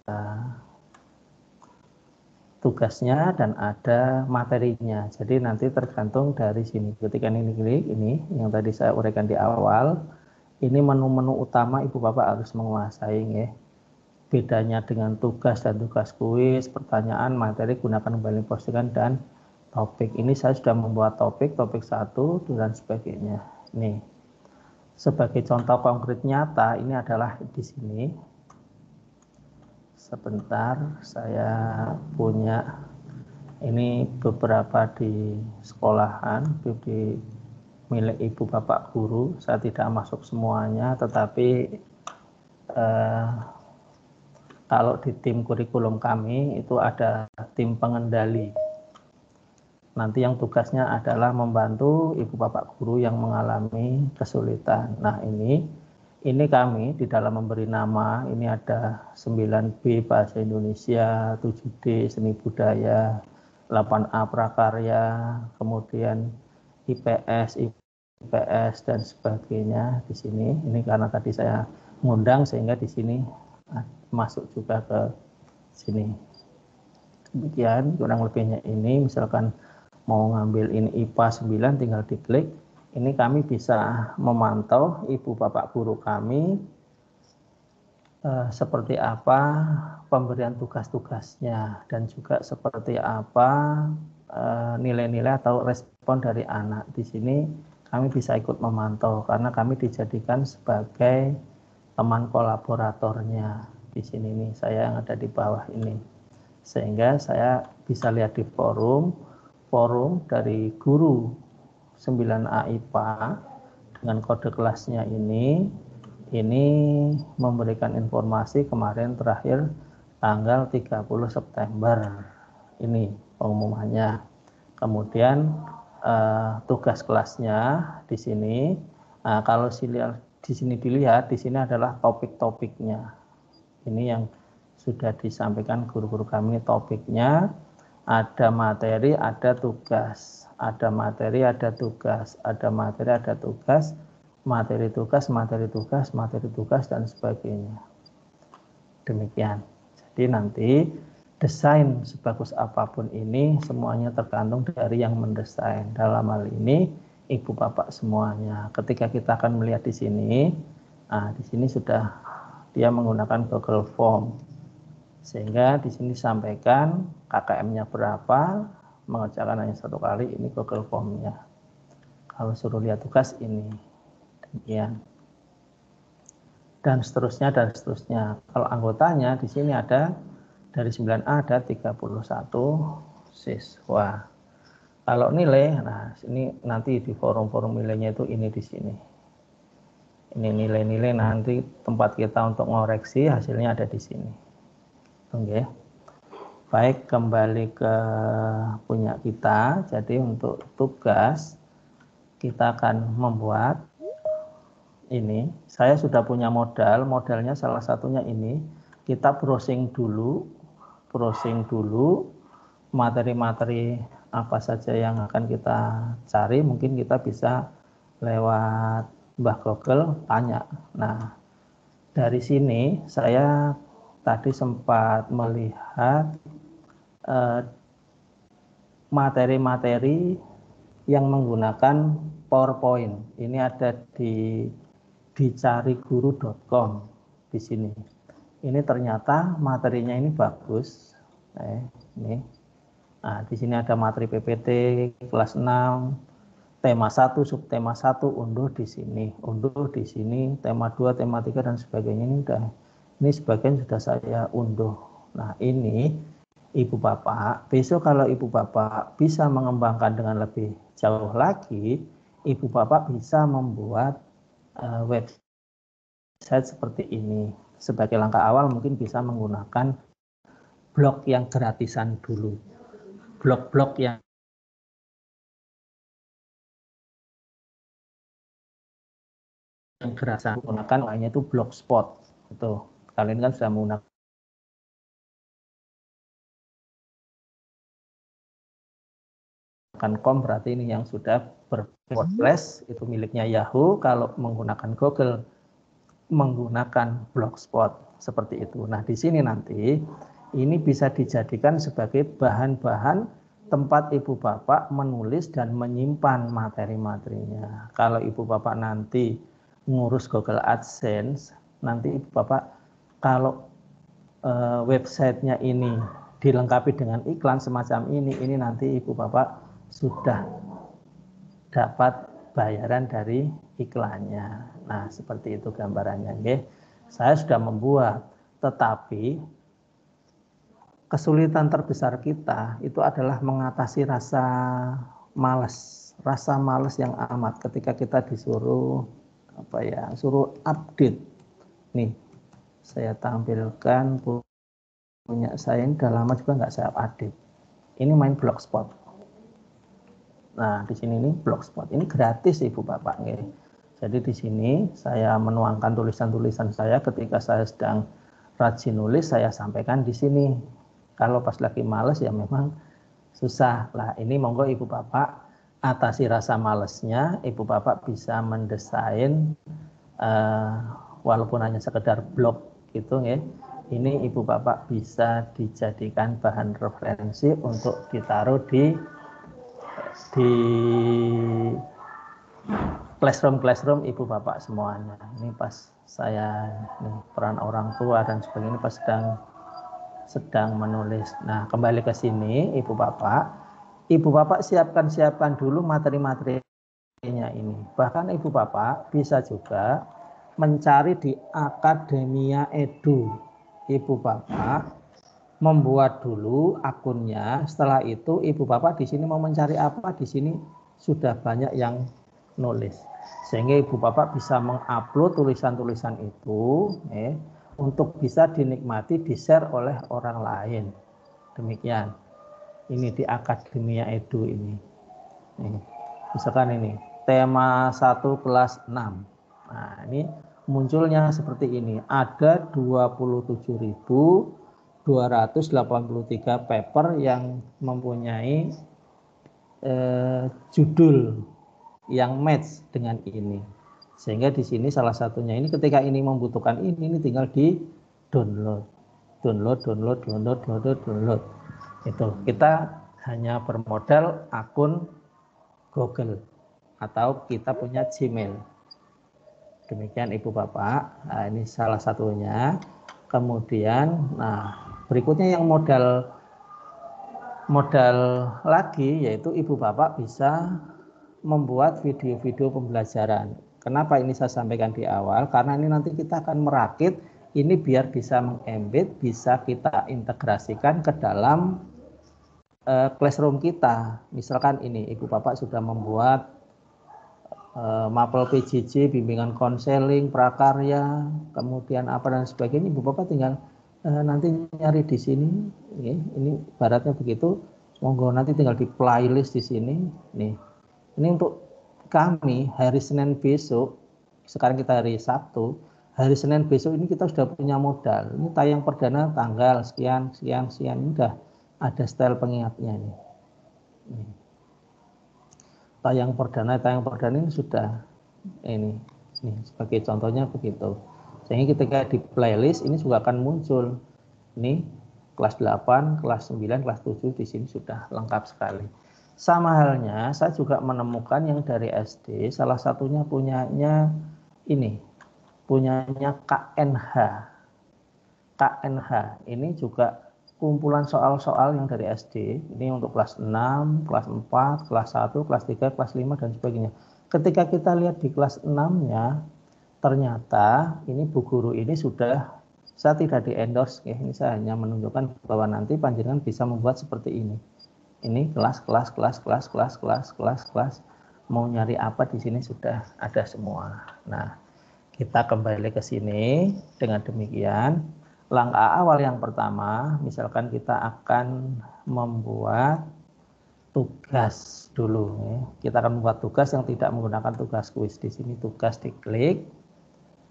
tugasnya dan ada materinya. Jadi nanti tergantung dari sini. Ketika ini klik, ini yang tadi saya uraikan di awal, ini menu-menu utama Ibu Bapak harus menguasai ya. Bedanya dengan tugas dan tugas kuis, pertanyaan, materi, gunakan kembali postingan dan topik. Ini saya sudah membuat topik 1 dan sebagainya. Nih. Sebagai contoh konkret nyata, ini adalah di sini. Sebentar, saya punya ini beberapa di sekolahan, di milik Ibu Bapak Guru. Saya tidak masuk semuanya, tetapi kalau di tim kurikulum kami itu ada tim pengendali. Nanti yang tugasnya adalah membantu Ibu Bapak Guru yang mengalami kesulitan. Nah ini kami di dalam memberi nama, ini ada 9B Bahasa Indonesia, 7D Seni Budaya, 8A Prakarya, kemudian IPS dan sebagainya di sini. Ini karena tadi saya ngundang sehingga di sini masuk juga ke sini. Demikian kurang lebihnya ini, misalkan mau ngambil ini IPA 9 tinggal diklik. Ini kami bisa memantau Ibu Bapak Guru kami seperti apa pemberian tugas-tugasnya dan juga seperti apa nilai-nilai atau respon dari anak. Di sini kami bisa ikut memantau karena kami dijadikan sebagai teman kolaboratornya. Di sini nih saya yang ada di bawah ini. Sehingga saya bisa lihat di forum dari guru 9A IPA dengan kode kelasnya ini memberikan informasi kemarin terakhir tanggal 30 September ini pengumumannya. Kemudian tugas kelasnya di sini. Kalau di sini dilihat, di sini adalah topik-topiknya. Ini yang sudah disampaikan guru-guru kami, topiknya. Ada materi, ada tugas, ada materi, ada tugas, ada materi, ada tugas, materi tugas, materi tugas, materi tugas, dan sebagainya. Demikian. Jadi nanti desain sebagus apapun ini semuanya tergantung dari yang mendesain. Dalam hal ini Ibu Bapak semuanya. Ketika kita akan melihat di sini sudah dia menggunakan Google Form. Sehingga di sini disampaikan KKM-nya berapa, mengerjakan hanya 1 kali, ini Google Form-nya. Kalau suruh lihat tugas ini, demikian. Dan seterusnya, dan seterusnya. Kalau anggotanya di sini ada, dari 9A ada 31 siswa. Kalau nilai, nah ini nanti di forum-forum nilainya itu ini di sini. Ini nilai-nilai nanti tempat kita untuk ngoreksi, hasilnya ada di sini. Oke. Baik, kembali ke punya kita. Jadi untuk tugas kita akan membuat ini. Saya sudah punya modelnya salah satunya ini. Kita browsing dulu. materi-materi apa saja yang akan kita cari, mungkin kita bisa lewat Mbah Google tanya. Nah, dari sini saya tadi sempat melihat materi-materi yang menggunakan PowerPoint. Ini ada di dicariguru.com di sini. Ini ternyata materinya ini bagus. Ini. Nah, di sini ada materi PPT kelas 6, tema 1, subtema 1 unduh di sini, tema 2, tema 3 dan sebagainya ini sebagian sudah saya unduh. Nah, ini Ibu Bapak, besok kalau Ibu Bapak bisa mengembangkan dengan lebih jauh lagi, Ibu Bapak bisa membuat website seperti ini. Sebagai langkah awal mungkin bisa menggunakan blog yang gratisan dulu. Blog-blog yang gratisan menggunakan lainnya itu Blogspot. Itu kalian kan sudah menggunakan com, berarti ini yang sudah berWordPress, itu miliknya Yahoo. Kalau menggunakan Google menggunakan Blogspot seperti itu. Nah, di sini nanti ini bisa dijadikan sebagai bahan-bahan tempat Ibu Bapak menulis dan menyimpan materi-materinya. Kalau Ibu Bapak nanti ngurus Google AdSense, nanti Ibu Bapak kalau websitenya ini dilengkapi dengan iklan semacam ini nanti Ibu Bapak sudah dapat bayaran dari iklannya. Nah, seperti itu gambarannya. Oke. Saya sudah membuat, tetapi kesulitan terbesar kita itu adalah mengatasi rasa malas yang amat ketika kita disuruh suruh update. Nih, saya tampilkan punya saya ini udah lama juga nggak saya update. Ini main Blogspot. Nah, di sini nih Blogspot. Ini gratis Ibu Bapak. Nih. Jadi di sini saya menuangkan tulisan-tulisan saya ketika saya sedang rajin nulis, saya sampaikan di sini. Kalau pas lagi males ya memang susah lah. Ini monggo Ibu Bapak atasi rasa malesnya. Ibu Bapak bisa mendesain walaupun hanya sekedar blog gitu ya. Ini Ibu Bapak bisa dijadikan bahan referensi untuk ditaruh di classroom Ibu Bapak semuanya. Ini pas saya peran orang tua dan sebagainya pas sedang menulis. Nah, kembali ke sini Ibu Bapak siapkan dulu materi-materinya ini. Bahkan Ibu Bapak bisa juga mencari di Akademia Edu. Ibu Bapak membuat dulu akunnya. Setelah itu Ibu Bapak di sini mau mencari apa, di sini sudah banyak yang nulis. Sehingga Ibu Bapak bisa mengupload tulisan-tulisan itu untuk bisa dinikmati, di-share oleh orang lain. Demikian. Ini di Akademia Edu ini. Misalkan ini, tema 1 kelas 6. Nah, ini munculnya seperti ini. Ada 27.283 paper yang mempunyai judul yang match dengan ini. Sehingga di sini salah satunya ini ketika ini membutuhkan ini tinggal di download. Itu kita hanya bermodal akun Google atau kita punya Gmail. Demikian Ibu Bapak. Nah, ini salah satunya. Kemudian, berikutnya yang modal lagi yaitu Ibu Bapak bisa membuat video-video pembelajaran. Kenapa ini saya sampaikan di awal? Karena ini nanti kita akan merakit ini biar bisa mengembed, bisa kita integrasikan ke dalam classroom kita. Misalkan ini Ibu Bapak sudah membuat mapel PJJ, bimbingan konseling, prakarya, kemudian apa dan sebagainya. Ibu Bapak tinggal nanti nyari di sini. Ini baratnya begitu. Monggo nanti tinggal di playlist di sini. Nih. Ini untuk kami hari Senin besok, sekarang kita hari Sabtu, hari Senin besok ini kita sudah punya modal. Ini tayang perdana tanggal sekian, ini udah ada style pengingatnya ini. Tayang perdana ini sudah ini sebagai contohnya begitu. Sehingga ketika di playlist ini juga akan muncul. Ini kelas 8, kelas 9, kelas 7 di sini sudah lengkap sekali. Sama halnya saya juga menemukan yang dari SD, salah satunya punyanya KNH. KNH ini juga kumpulan soal-soal yang dari SD, ini untuk kelas 6, kelas 4, kelas 1, kelas 3, kelas 5, dan sebagainya. Ketika kita lihat di kelas 6-nya, ternyata ini Bu Guru ini sudah, saya tidak di-endorse, ya. Ini saya hanya menunjukkan bahwa nanti panjenengan bisa membuat seperti ini. Ini kelas, mau nyari apa di sini sudah ada semua. Nah, kita kembali ke sini. Dengan demikian, langkah awal yang pertama, misalkan kita akan membuat tugas dulu. Ya. Kita akan membuat tugas yang tidak menggunakan tugas kuis. Di sini tugas diklik.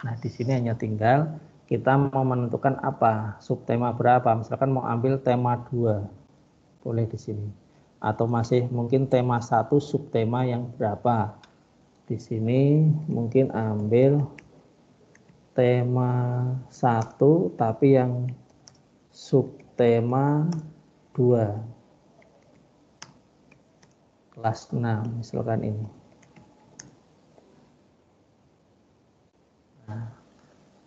Nah, di sini hanya tinggal kita mau menentukan apa, subtema berapa. Misalkan mau ambil tema 2, boleh di sini. Atau masih mungkin tema 1, subtema yang berapa. Di sini mungkin ambil tema 1 tapi yang subtema 2 kelas 6 misalkan ini. Nah,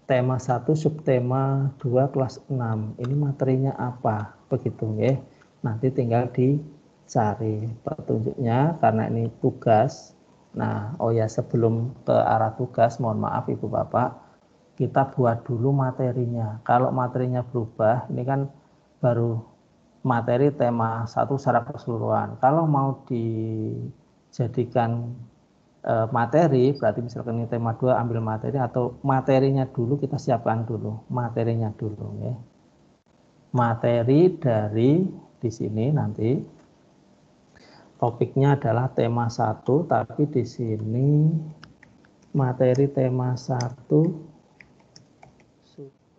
tema 1 subtema 2 kelas 6 ini materinya apa begitu ya. Nanti tinggal dicari petunjuknya karena ini tugas. Nah, oh ya, sebelum ke arah tugas mohon maaf Ibu Bapak, kita buat dulu materinya. Kalau materinya berubah, ini kan baru materi tema 1 secara keseluruhan. Kalau mau dijadikan materi, berarti misalkan ini tema 2 ambil materi, atau materinya dulu kita siapkan dulu. Materinya dulu ya. Materi dari di sini nanti topiknya adalah tema 1, tapi di sini materi tema 1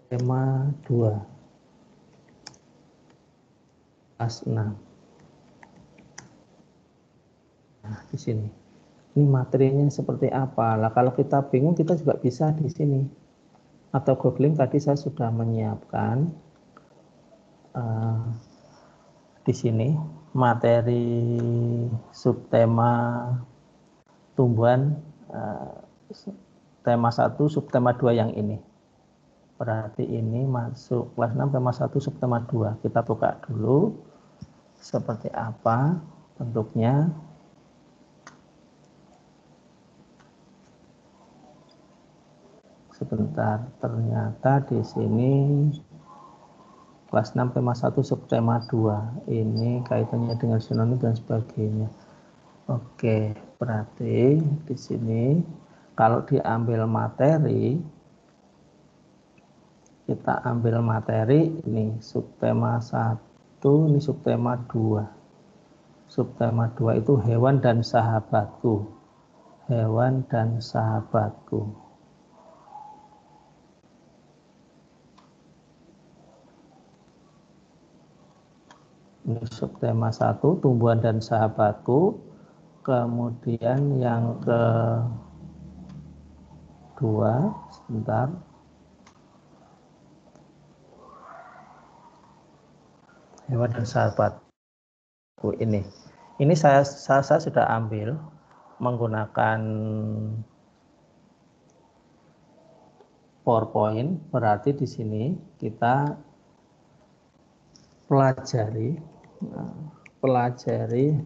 tema 2 kelas 6. Nah, di sini. Ini materinya seperti apa? Lah kalau kita bingung kita juga bisa di sini. Atau googling, tadi saya sudah menyiapkan di sini materi subtema tumbuhan tema 1 subtema 2 yang ini. Berarti ini masuk kelas 6 tema 1 subtema 2. Kita buka dulu seperti apa bentuknya. Sebentar, ternyata di sini kelas 6 tema 1 subtema 2. Ini kaitannya dengan sinonim dan sebagainya. Oke, berarti di sini kalau diambil materi, kita ambil materi ini subtema 1, ini subtema 2. Subtema 2 itu hewan dan sahabatku. Hewan dan sahabatku. Ini subtema 1 tumbuhan dan sahabatku. Kemudian yang kedua, sebentar. Hewan dan sahabatku ini. Ini saya sudah ambil menggunakan PowerPoint. Berarti di sini kita pelajari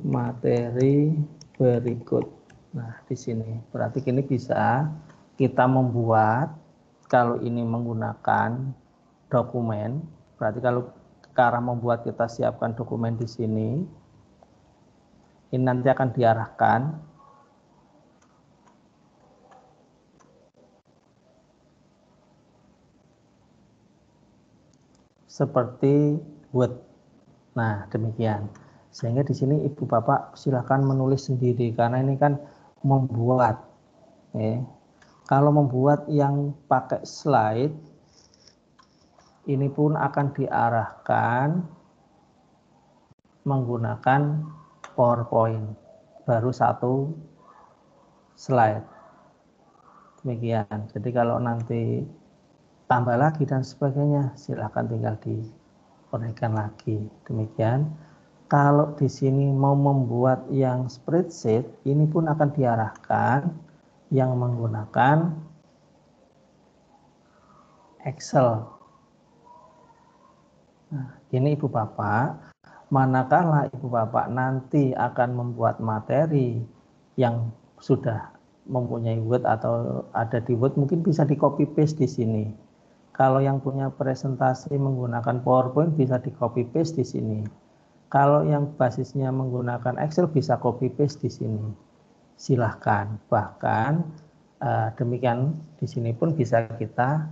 materi berikut. Nah, di sini berarti ini bisa kita membuat, kalau ini menggunakan dokumen, berarti kalau cara membuat kita siapkan dokumen di sini. Ini nanti akan diarahkan seperti Word. Nah, demikian. Sehingga di sini Ibu Bapak silakan menulis sendiri karena ini kan membuat. Ya. Kalau membuat yang pakai slide, ini pun akan diarahkan menggunakan PowerPoint, baru satu slide. Demikian. Jadi kalau nanti tambah lagi dan sebagainya, silakan tinggal dikoneksikan lagi. Demikian. Kalau di sini mau membuat yang spreadsheet, ini pun akan diarahkan yang menggunakan Excel. Nah, ini Ibu Bapak, manakala Ibu Bapak nanti akan membuat materi yang sudah mempunyai Word atau ada di Word, mungkin bisa di copy paste di sini. Kalau yang punya presentasi menggunakan PowerPoint bisa di copy paste di sini. Kalau yang basisnya menggunakan Excel bisa copy paste di sini. Silahkan. Bahkan demikian di sini pun bisa kita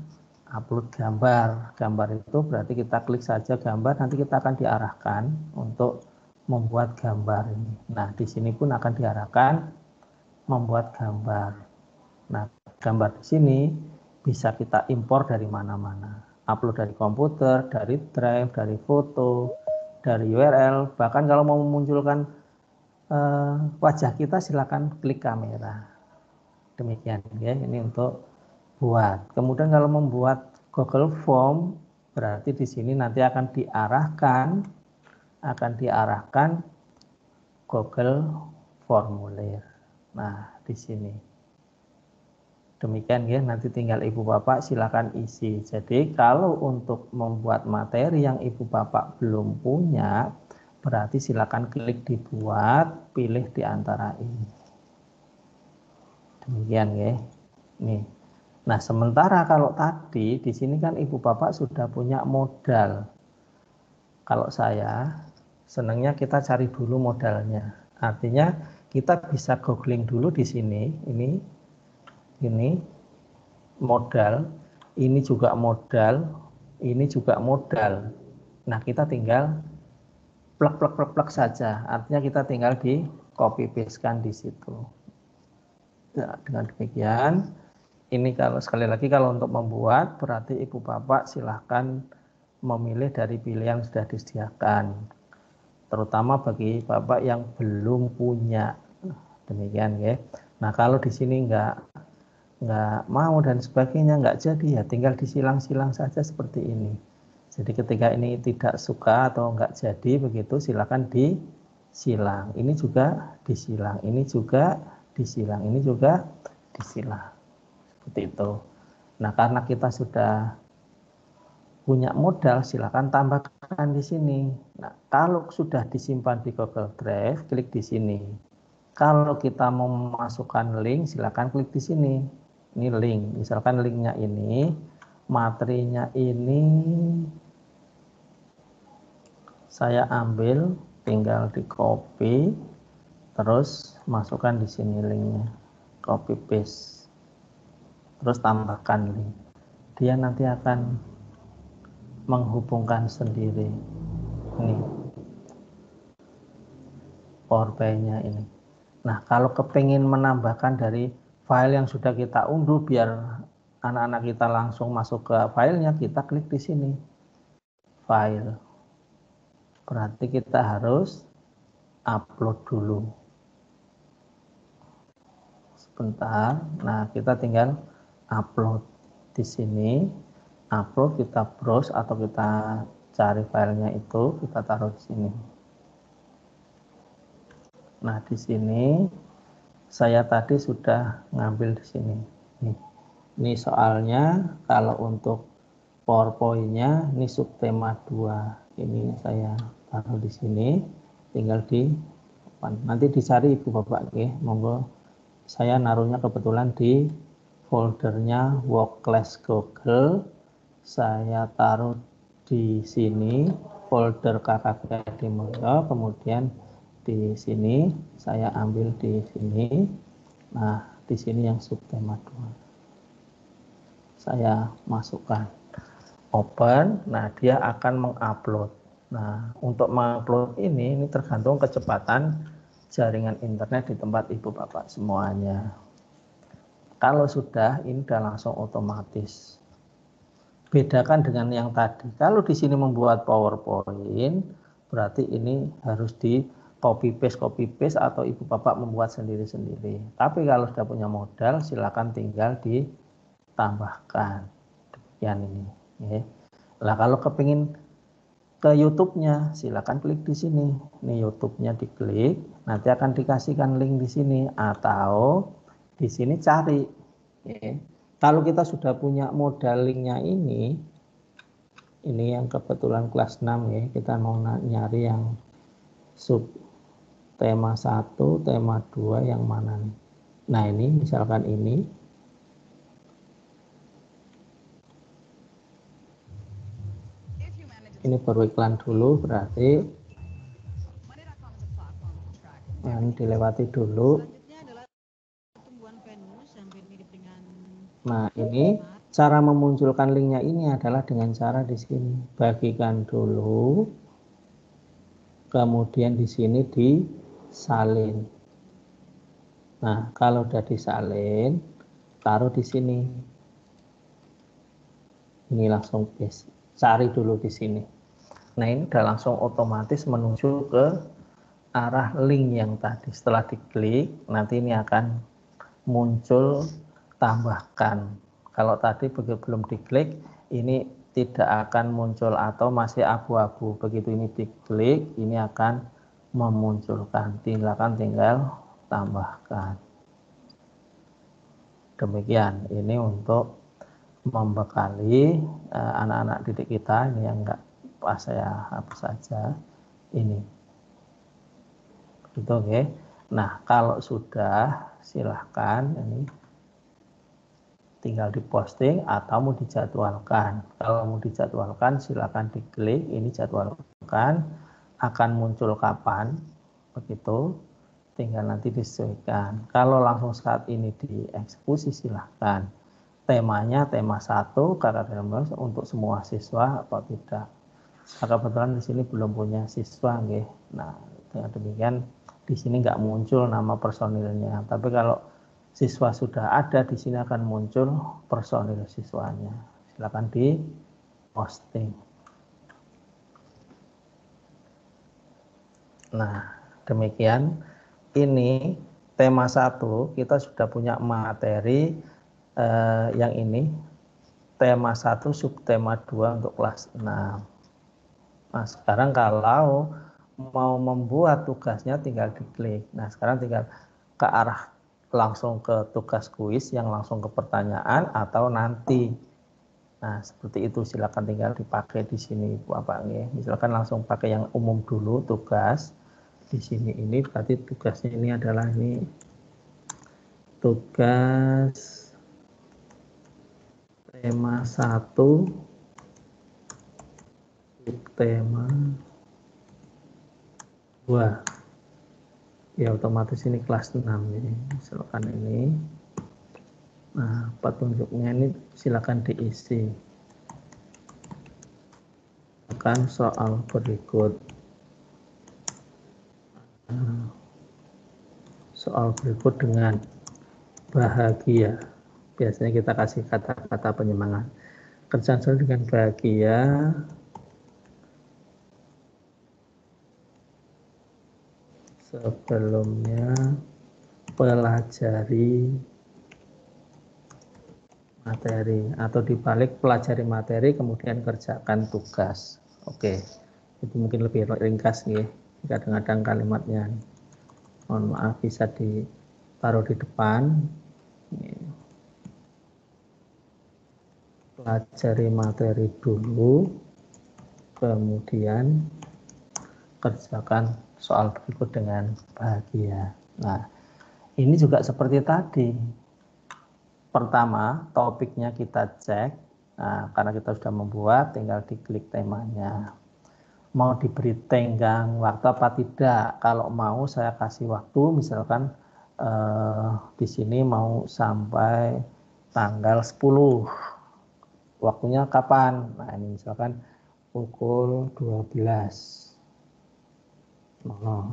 upload gambar. Gambar itu berarti kita klik saja gambar, nanti kita akan diarahkan untuk membuat gambar ini. Nah, di sini pun akan diarahkan membuat gambar. Nah, gambar di sini bisa kita impor dari mana-mana. Upload dari komputer, dari drive, dari foto, dari URL. Bahkan kalau mau memunculkan wajah kita, silakan klik kamera. Demikian ya, ini untuk buat. Kemudian kalau membuat Google Form, berarti di sini nanti akan diarahkan Google Formulir. Nah, di sini. Demikian ya, nanti tinggal Ibu Bapak silakan isi. Jadi kalau untuk membuat materi yang Ibu Bapak belum punya, berarti silakan klik dibuat, pilih di antara ini. Demikian ya. Nih. Nah, sementara kalau tadi di sini kan Ibu Bapak sudah punya modal. Kalau saya senangnya kita cari dulu modalnya. Artinya kita bisa googling dulu di sini. Ini modal, ini juga modal, ini juga modal. Nah, kita tinggal plek saja. Artinya kita tinggal di copy paste-kan di situ. Nah, dengan demikian, ini kalau sekali lagi kalau untuk membuat berarti Ibu Bapak silahkan memilih dari pilihan yang sudah disediakan. Terutama bagi Bapak yang belum punya. Demikian ya. Nah, kalau di sini nggak mau dan sebagainya, nggak jadi, ya tinggal disilang-silang saja seperti ini. Jadi ketika ini tidak suka atau nggak jadi begitu, silakan disilang. Ini juga disilang, ini juga disilang, ini juga disilang. Seperti itu. Nah, karena kita sudah punya modal, silakan tambahkan di sini. Nah, kalau sudah disimpan di Google Drive, klik di sini. Kalau kita mau memasukkan link, silakan klik di sini. Ini link, misalkan linknya ini, materinya ini saya ambil, tinggal di copy, terus masukkan di sini linknya, copy paste, terus tambahkan link. Dia nanti akan menghubungkan sendiri. Ini PowerPoint-nya ini. Nah, kalau kepingin menambahkan dari file yang sudah kita unduh biar anak-anak kita langsung masuk ke filenya, kita klik di sini, file. Berarti kita harus upload dulu. Sebentar. Nah, kita tinggal upload di sini. Upload, kita browse atau kita cari filenya itu, kita taruh di sini. Nah, di sini saya tadi sudah ngambil di sini. Ini soalnya kalau untuk PowerPoint-nya ini subtema 2. Ini saya taruh di sini, tinggal di nanti dicari Ibu Bapak ya, monggo. Saya naruhnya kebetulan di foldernya Work Class Google. Saya taruh di sini folder KKP Adimulyo, kemudian di sini saya ambil di sini. Nah, di sini yang subtema 2 saya masukkan, open. Nah, dia akan mengupload. Nah, untuk mengupload ini tergantung kecepatan jaringan internet di tempat Ibu Bapak semuanya. Kalau sudah, ini sudah langsung otomatis. Bedakan dengan yang tadi. Kalau di sini membuat PowerPoint, berarti ini harus di copy paste atau ibu bapak membuat sendiri-sendiri. Tapi kalau sudah punya modal, silakan tinggal ditambahkan. Demikian ini. Ya. Nah, kalau kepingin ke YouTube-nya, silakan klik di sini. Ini YouTube-nya diklik, nanti akan dikasihkan link di sini atau di sini cari. Ya. Kalau kita sudah punya modal linknya ini yang kebetulan kelas 6 ya, kita mau nyari yang sub tema 1, tema 2 yang mana nih? Nah, ini misalkan ini. Ini baru iklan dulu, berarti ini dilewati dulu. Nah, ini cara memunculkan linknya ini adalah dengan cara di sini. Bagikan dulu, kemudian di sini disalin. Nah, kalau udah disalin, taruh di sini. Ini langsung paste. Cari dulu di sini. Nah, ini udah langsung otomatis menuju ke arah link yang tadi. Setelah diklik, nanti ini akan muncul tambahkan. Kalau tadi belum diklik, ini tidak akan muncul atau masih abu-abu. Begitu ini diklik, ini akan memunculkan. Tinggal tambahkan. Demikian, ini untuk membekali anak-anak didik kita. Ini yang enggak pas saya hapus saja ini. Gitu, oke. Nah, kalau sudah silahkan ini tinggal diposting atau mau dijadwalkan. Kalau mau dijadwalkan silahkan diklik ini jadwalkan, akan muncul kapan begitu, tinggal nanti disesuaikan. Kalau langsung saat ini dieksekusi silahkan. Temanya tema 1 karakter untuk semua siswa atau tidak. Nah, kebetulan di sini belum punya siswa, nggih. Nah, dengan demikian di sini nggak muncul nama personilnya. Tapi kalau siswa sudah ada, di sini akan muncul personil siswanya. Silakan di posting. Nah, demikian. Ini tema 1 kita sudah punya materi yang ini. Tema 1 subtema 2 untuk kelas 6. Nah, sekarang kalau mau membuat tugasnya tinggal diklik. Nah, sekarang tinggal ke arah langsung ke tugas kuis yang langsung ke pertanyaan atau nanti. Nah, seperti itu silakan tinggal dipakai di sini Bapak nggih. Misalkan langsung pakai yang umum dulu tugas. Di sini ini berarti tugasnya ini adalah ini tugas tema 1 tema 2. Ya, otomatis ini kelas 6 ini. Silakan ini. Nah, petunjuknya ini silakan diisi. Akan soal berikut. Soal berikut dengan bahagia. Biasanya kita kasih kata-kata penyemangat. Kerjakan dengan bahagia. Sebelumnya pelajari materi atau dibalik pelajari materi kemudian kerjakan tugas. Oke, itu mungkin lebih ringkas nih. Kadang-kadang kalimatnya mohon maaf bisa ditaruh di depan. Pelajari materi dulu, kemudian kerjakan soal berikut dengan bahagia. Nah, ini juga seperti tadi. Pertama, topiknya kita cek. Nah, karena kita sudah membuat, tinggal diklik temanya. Mau diberi tenggang waktu apa tidak? Kalau mau saya kasih waktu, misalkan di sini mau sampai tanggal 10. Waktunya kapan? Nah, ini misalkan pukul 12.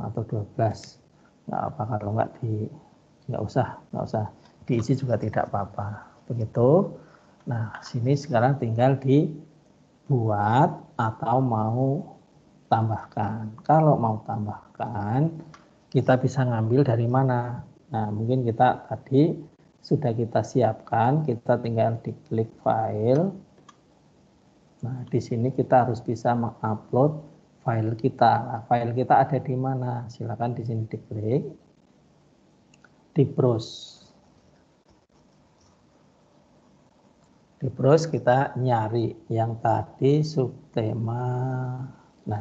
Atau 12. Nggak apa, kalau nggak usah diisi juga tidak apa-apa. Begitu. Nah, sini sekarang tinggal dibuat atau mau tambahkan. Kalau mau tambahkan, kita bisa ngambil dari mana? Nah, mungkin kita tadi sudah kita siapkan, kita tinggal diklik file. Nah, di sini kita harus bisa mengupload file kita. Nah, file kita ada di mana? Silakan di sini diklik, di browse. Di browse kita nyari yang tadi subtema. Nah,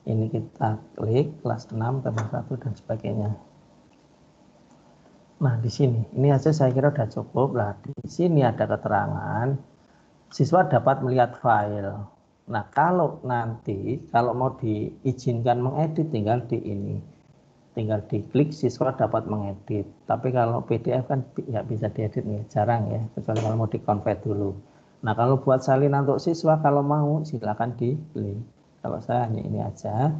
ini kita klik kelas 6, tema 1 dan sebagainya. Nah, di sini, ini aja saya kira sudah cukup. Lah, di sini ada keterangan siswa dapat melihat file. Nah, kalau nanti kalau mau diizinkan mengedit tinggal di ini. Tinggal diklik siswa dapat mengedit. Tapi kalau PDF kan ya bisa diedit nih, jarang ya, kecuali kalau mau di-convert dulu. Nah, kalau buat salinan untuk siswa kalau mau silakan diklik. Kalau saya hanya ini aja.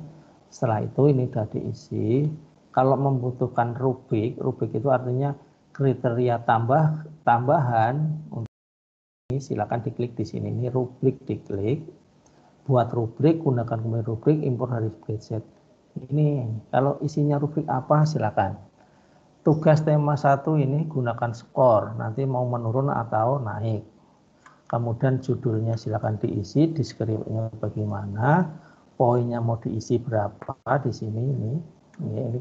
Setelah itu ini sudah diisi. Kalau membutuhkan rubrik itu artinya kriteria tambahan untuk ini silakan diklik di sini. Ini rubrik diklik. Buat rubrik gunakan kemudian rubrik import dari spreadsheet. Ini kalau isinya rubrik apa silakan. Tugas tema 1 ini gunakan skor. Nanti mau menurun atau naik. Kemudian judulnya silakan diisi, deskripsinya bagaimana, poinnya mau diisi berapa di sini ini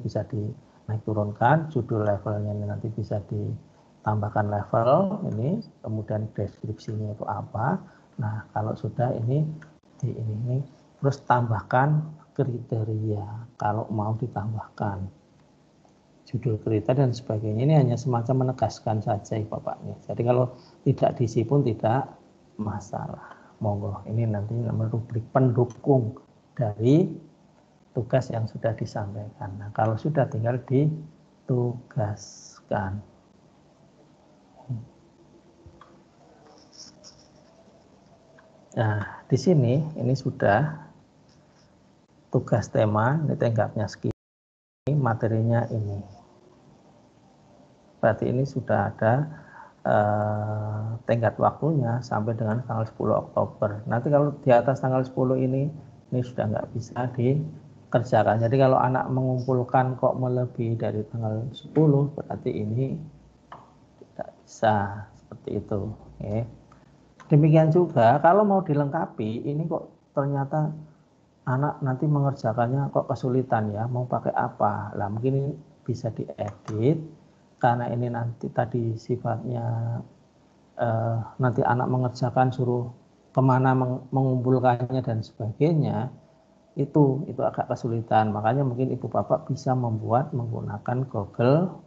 bisa dinaik turunkan, judul levelnya ini nanti bisa ditambahkan level ini, kemudian deskripsinya itu apa. Nah, kalau sudah ini terus tambahkan kriteria kalau mau ditambahkan judul kriteria dan sebagainya. Ini hanya semacam menegaskan saja Bapaknya. Jadi kalau tidak diisi pun tidak masalah. Monggo, ini nanti namanya rubrik pendukung dari tugas yang sudah disampaikan. Nah, kalau sudah tinggal ditugaskan. Nah, di sini ini sudah tugas tema, ini tenggatnya segini, materinya ini. Berarti ini sudah ada tenggat waktunya sampai dengan tanggal 10 Oktober. Nanti kalau di atas tanggal 10 ini sudah nggak bisa dikerjakan. Jadi kalau anak mengumpulkan kok melebihi dari tanggal 10, berarti ini tidak bisa seperti itu. Oke. Demikian juga kalau mau dilengkapi, ini kok ternyata anak nanti mengerjakannya kok kesulitan ya, mau pakai apa? Lah mungkin ini bisa diedit karena ini nanti tadi sifatnya nanti anak mengerjakan suruh kemana mengumpulkannya dan sebagainya, itu agak kesulitan. Makanya mungkin ibu bapak bisa menggunakan Google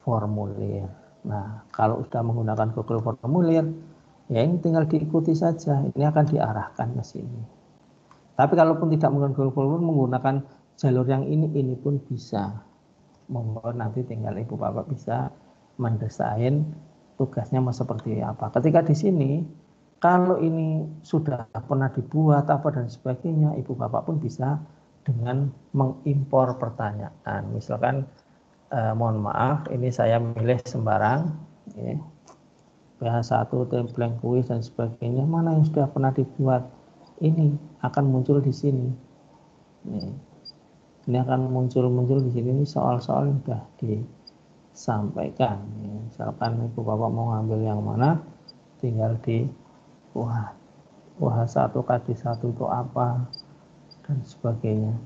Formulir. Nah, kalau sudah menggunakan Google Formulir, ya ini tinggal diikuti saja, ini akan diarahkan ke sini. Tapi kalaupun tidak menggunakan Google Formulir, menggunakan jalur yang ini pun bisa. Monggo nanti tinggal ibu bapak bisa mendesain tugasnya mau seperti apa. Ketika di sini, kalau ini sudah pernah dibuat apa dan sebagainya, ibu bapak pun bisa dengan mengimpor pertanyaan. Misalkan, mohon maaf, ini saya milih sembarang, ya. PH1, template kuis dan sebagainya, mana yang sudah pernah dibuat, ini akan muncul di sini. Ini akan muncul di sini, ini soal-soal yang sudah disampaikan. Misalkan ibu bapak mau ngambil yang mana, tinggal di UH1, KD1 itu apa, dan sebagainya.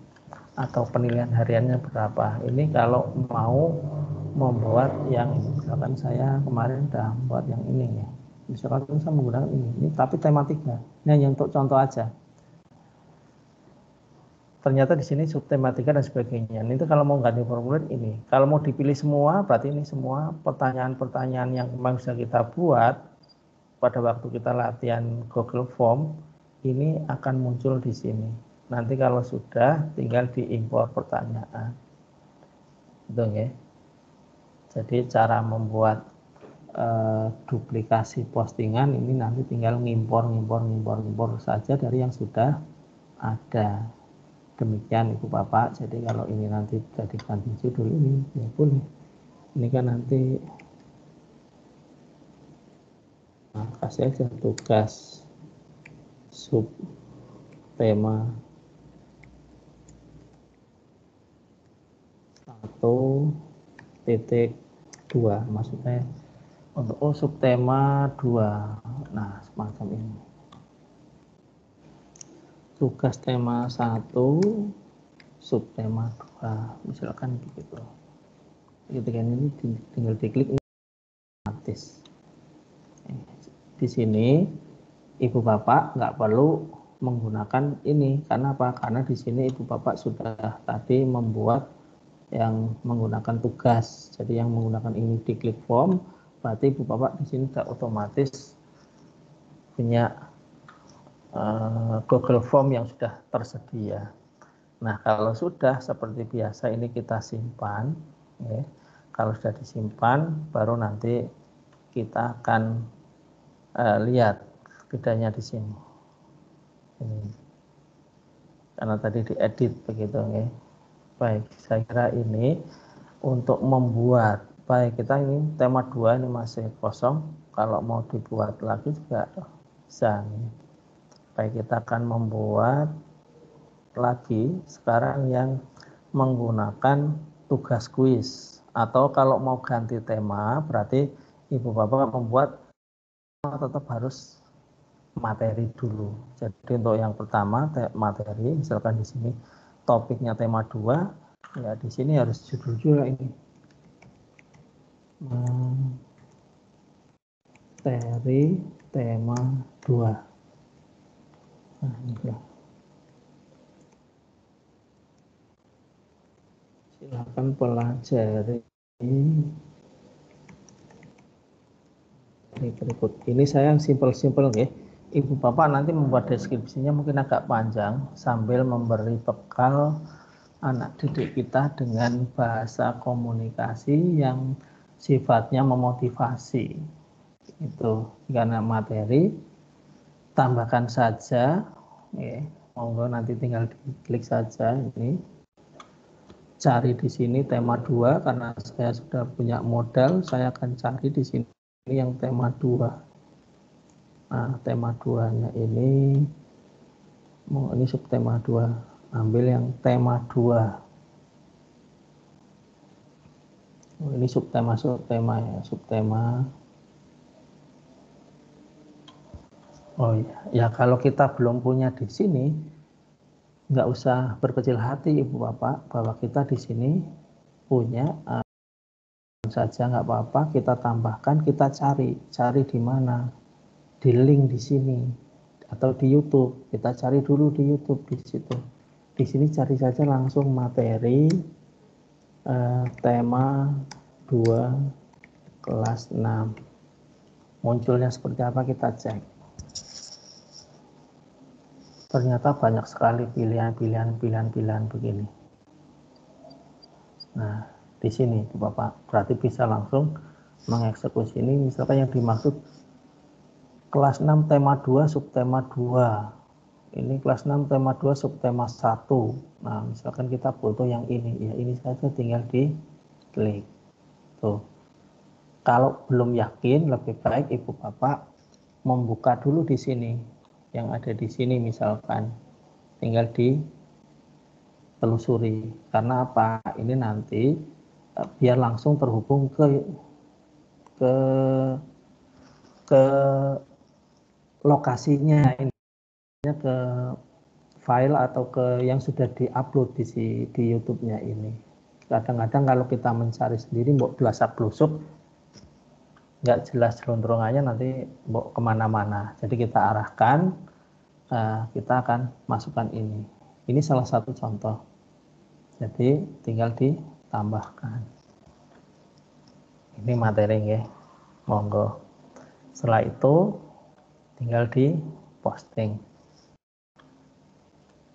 Atau penilaian hariannya berapa. Ini kalau mau membuat yang ini, misalkan saya kemarin sudah membuat yang ini ya. Misalkan saya menggunakan ini tapi tematika. Ini hanya untuk contoh aja. Ternyata di sini subtematika dan sebagainya. Itu kalau mau ganti formulir ini. Kalau mau dipilih semua, berarti ini semua pertanyaan-pertanyaan yang memang sudah kita buat pada waktu kita latihan Google Form, ini akan muncul di sini. Nanti kalau sudah, tinggal diimpor pertanyaan. Itu ya. Jadi cara membuat duplikasi postingan ini nanti tinggal ngimpor saja dari yang sudah ada. Demikian ibu bapak. Jadi kalau ini nanti jadi ganti judul ini ya boleh. Ini kan nanti kasih aja tugas sub tema 1.2 maksudnya untuk subtema 2. Nah, semacam ini. Tugas tema 1, subtema 2, misalkan begitu. Ketika ini tinggal diklik otomatis. Di sini Ibu Bapak nggak perlu menggunakan ini. Karena apa? Karena di sini Ibu Bapak sudah tadi membuat yang menggunakan tugas. Jadi yang menggunakan ini diklik form, berarti Ibu Bapak di sini sudah otomatis punya Google Form yang sudah tersedia. Nah, kalau sudah seperti biasa ini kita simpan. Ya. Kalau sudah disimpan, baru nanti kita akan lihat bedanya di sini. Ini. Karena tadi diedit begitu. Ya. Baik, saya kira ini untuk membuat. Baik, kita ini tema 2 ini masih kosong. Kalau mau dibuat lagi juga bisa. Ya. Baik, kita akan membuat lagi sekarang yang menggunakan tugas kuis, atau kalau mau ganti tema berarti Ibu Bapak membuat tetap harus materi dulu. Jadi untuk yang pertama materi, misalkan di sini topiknya tema 2, ya di sini harus judul juga ini. Materi tema 2. Nah, ini. Silakan pelajari berikut. Ini saya yang simpel-simpel ya. Ibu Bapak nanti membuat deskripsinya mungkin agak panjang sambil memberi bekal anak didik kita dengan bahasa komunikasi yang sifatnya memotivasi. Itu karena materi tambahkan saja ya. Monggo nanti tinggal diklik saja ini. Cari di sini tema 2 karena saya sudah punya modal, saya akan cari di sini yang tema 2. Nah, tema 2-nya ini subtema 2. Ambil yang tema 2. Ini subtema ya, subtema. Oh ya, kalau kita belum punya di sini, nggak usah berkecil hati Ibu Bapak bahwa kita di sini punya saja nggak apa-apa, kita tambahkan, kita cari di mana, di link di sini atau di YouTube. Kita cari dulu di YouTube di situ. Di sini cari saja langsung materi tema 2 kelas 6. Munculnya seperti apa kita cek. Ternyata banyak sekali pilihan begini. Nah, di sini Bapak berarti bisa langsung mengeksekusi ini. Misalkan yang dimaksud kelas 6 tema 2 subtema 2. Ini kelas 6 tema 2 subtema 1. Nah, misalkan kita butuh yang ini, ya ini saja tinggal diklik. Tuh. Kalau belum yakin, lebih baik Ibu Bapak membuka dulu di sini. Yang ada di sini misalkan tinggal ditelusuri. Karena apa? Ini nanti biar langsung terhubung ke lokasinya, ini ke file atau ke yang sudah diupload di YouTube-nya ini. Kadang-kadang kalau kita mencari sendiri mbok belasak-blusuk nggak jelas gelondrongannya, nanti mbok kemana-mana. Jadi kita arahkan, kita akan masukkan ini. Ini salah satu contoh. Jadi tinggal ditambahkan. Ini materi ya, monggo. Setelah itu tinggal di posting.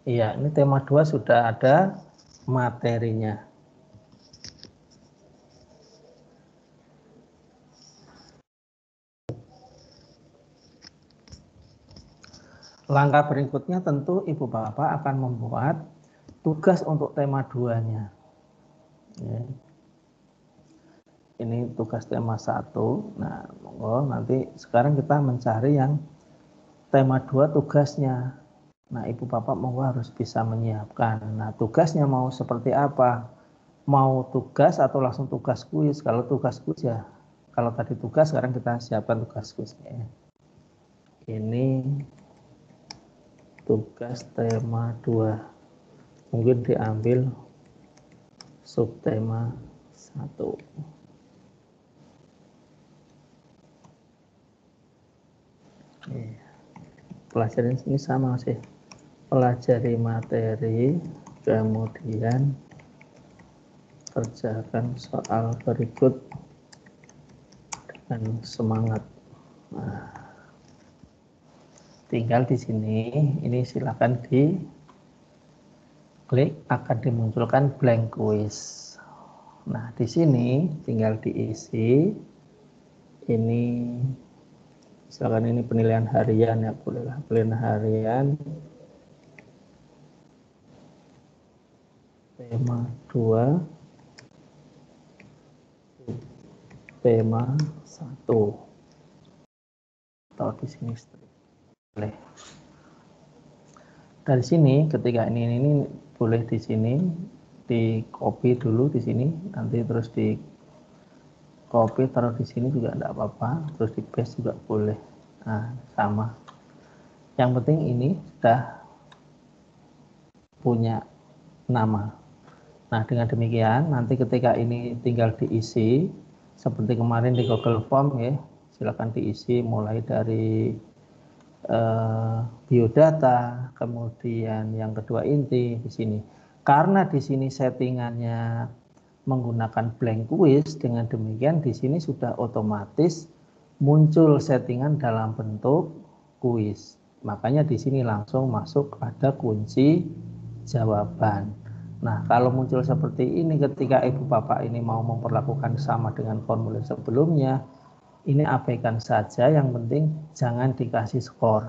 Iya, ini tema 2 sudah ada materinya. Langkah berikutnya tentu Ibu Bapak akan membuat tugas untuk tema 2-nya. Ya. Ini tugas tema 1. Nah, monggo nanti sekarang kita mencari yang tema 2 tugasnya. Nah, Ibu Bapak monggo harus bisa menyiapkan. Nah, tugasnya mau seperti apa? mau tugas atau langsung tugas kuis. Kalau tugas kuis ya, kalau tadi tugas, sekarang kita siapkan tugas kuisnya. Ini tugas tema 2. Mungkin diambil subtema 1. Pelajaran ini sama sih. Pelajari materi, kemudian kerjakan soal berikut dengan semangat. Nah, tinggal di sini, ini silakan di klik, akan dimunculkan blank quiz. Nah, di sini tinggal diisi. Ini misalkan ini penilaian harian ya, bolehlah penilaian harian tema 2 tema 1 atau di sini boleh. Dari sini ketika ini boleh di sini di copy dulu di sini, nanti terus di copy taruh di sini juga enggak apa-apa, terus di paste juga boleh. Nah, sama. Yang penting ini sudah punya nama. Nah, dengan demikian nanti ketika ini tinggal diisi seperti kemarin di Google Form ya, silakan diisi mulai dari biodata, kemudian yang kedua inti di sini. Karena di sini settingannya menggunakan blank quiz, dengan demikian di sini sudah otomatis muncul settingan dalam bentuk kuis. Makanya di sini langsung masuk ada kunci jawaban. Nah, kalau muncul seperti ini ketika Ibu Bapak ini mau memperlakukan sama dengan formulir sebelumnya, ini abaikan saja, yang penting jangan dikasih skor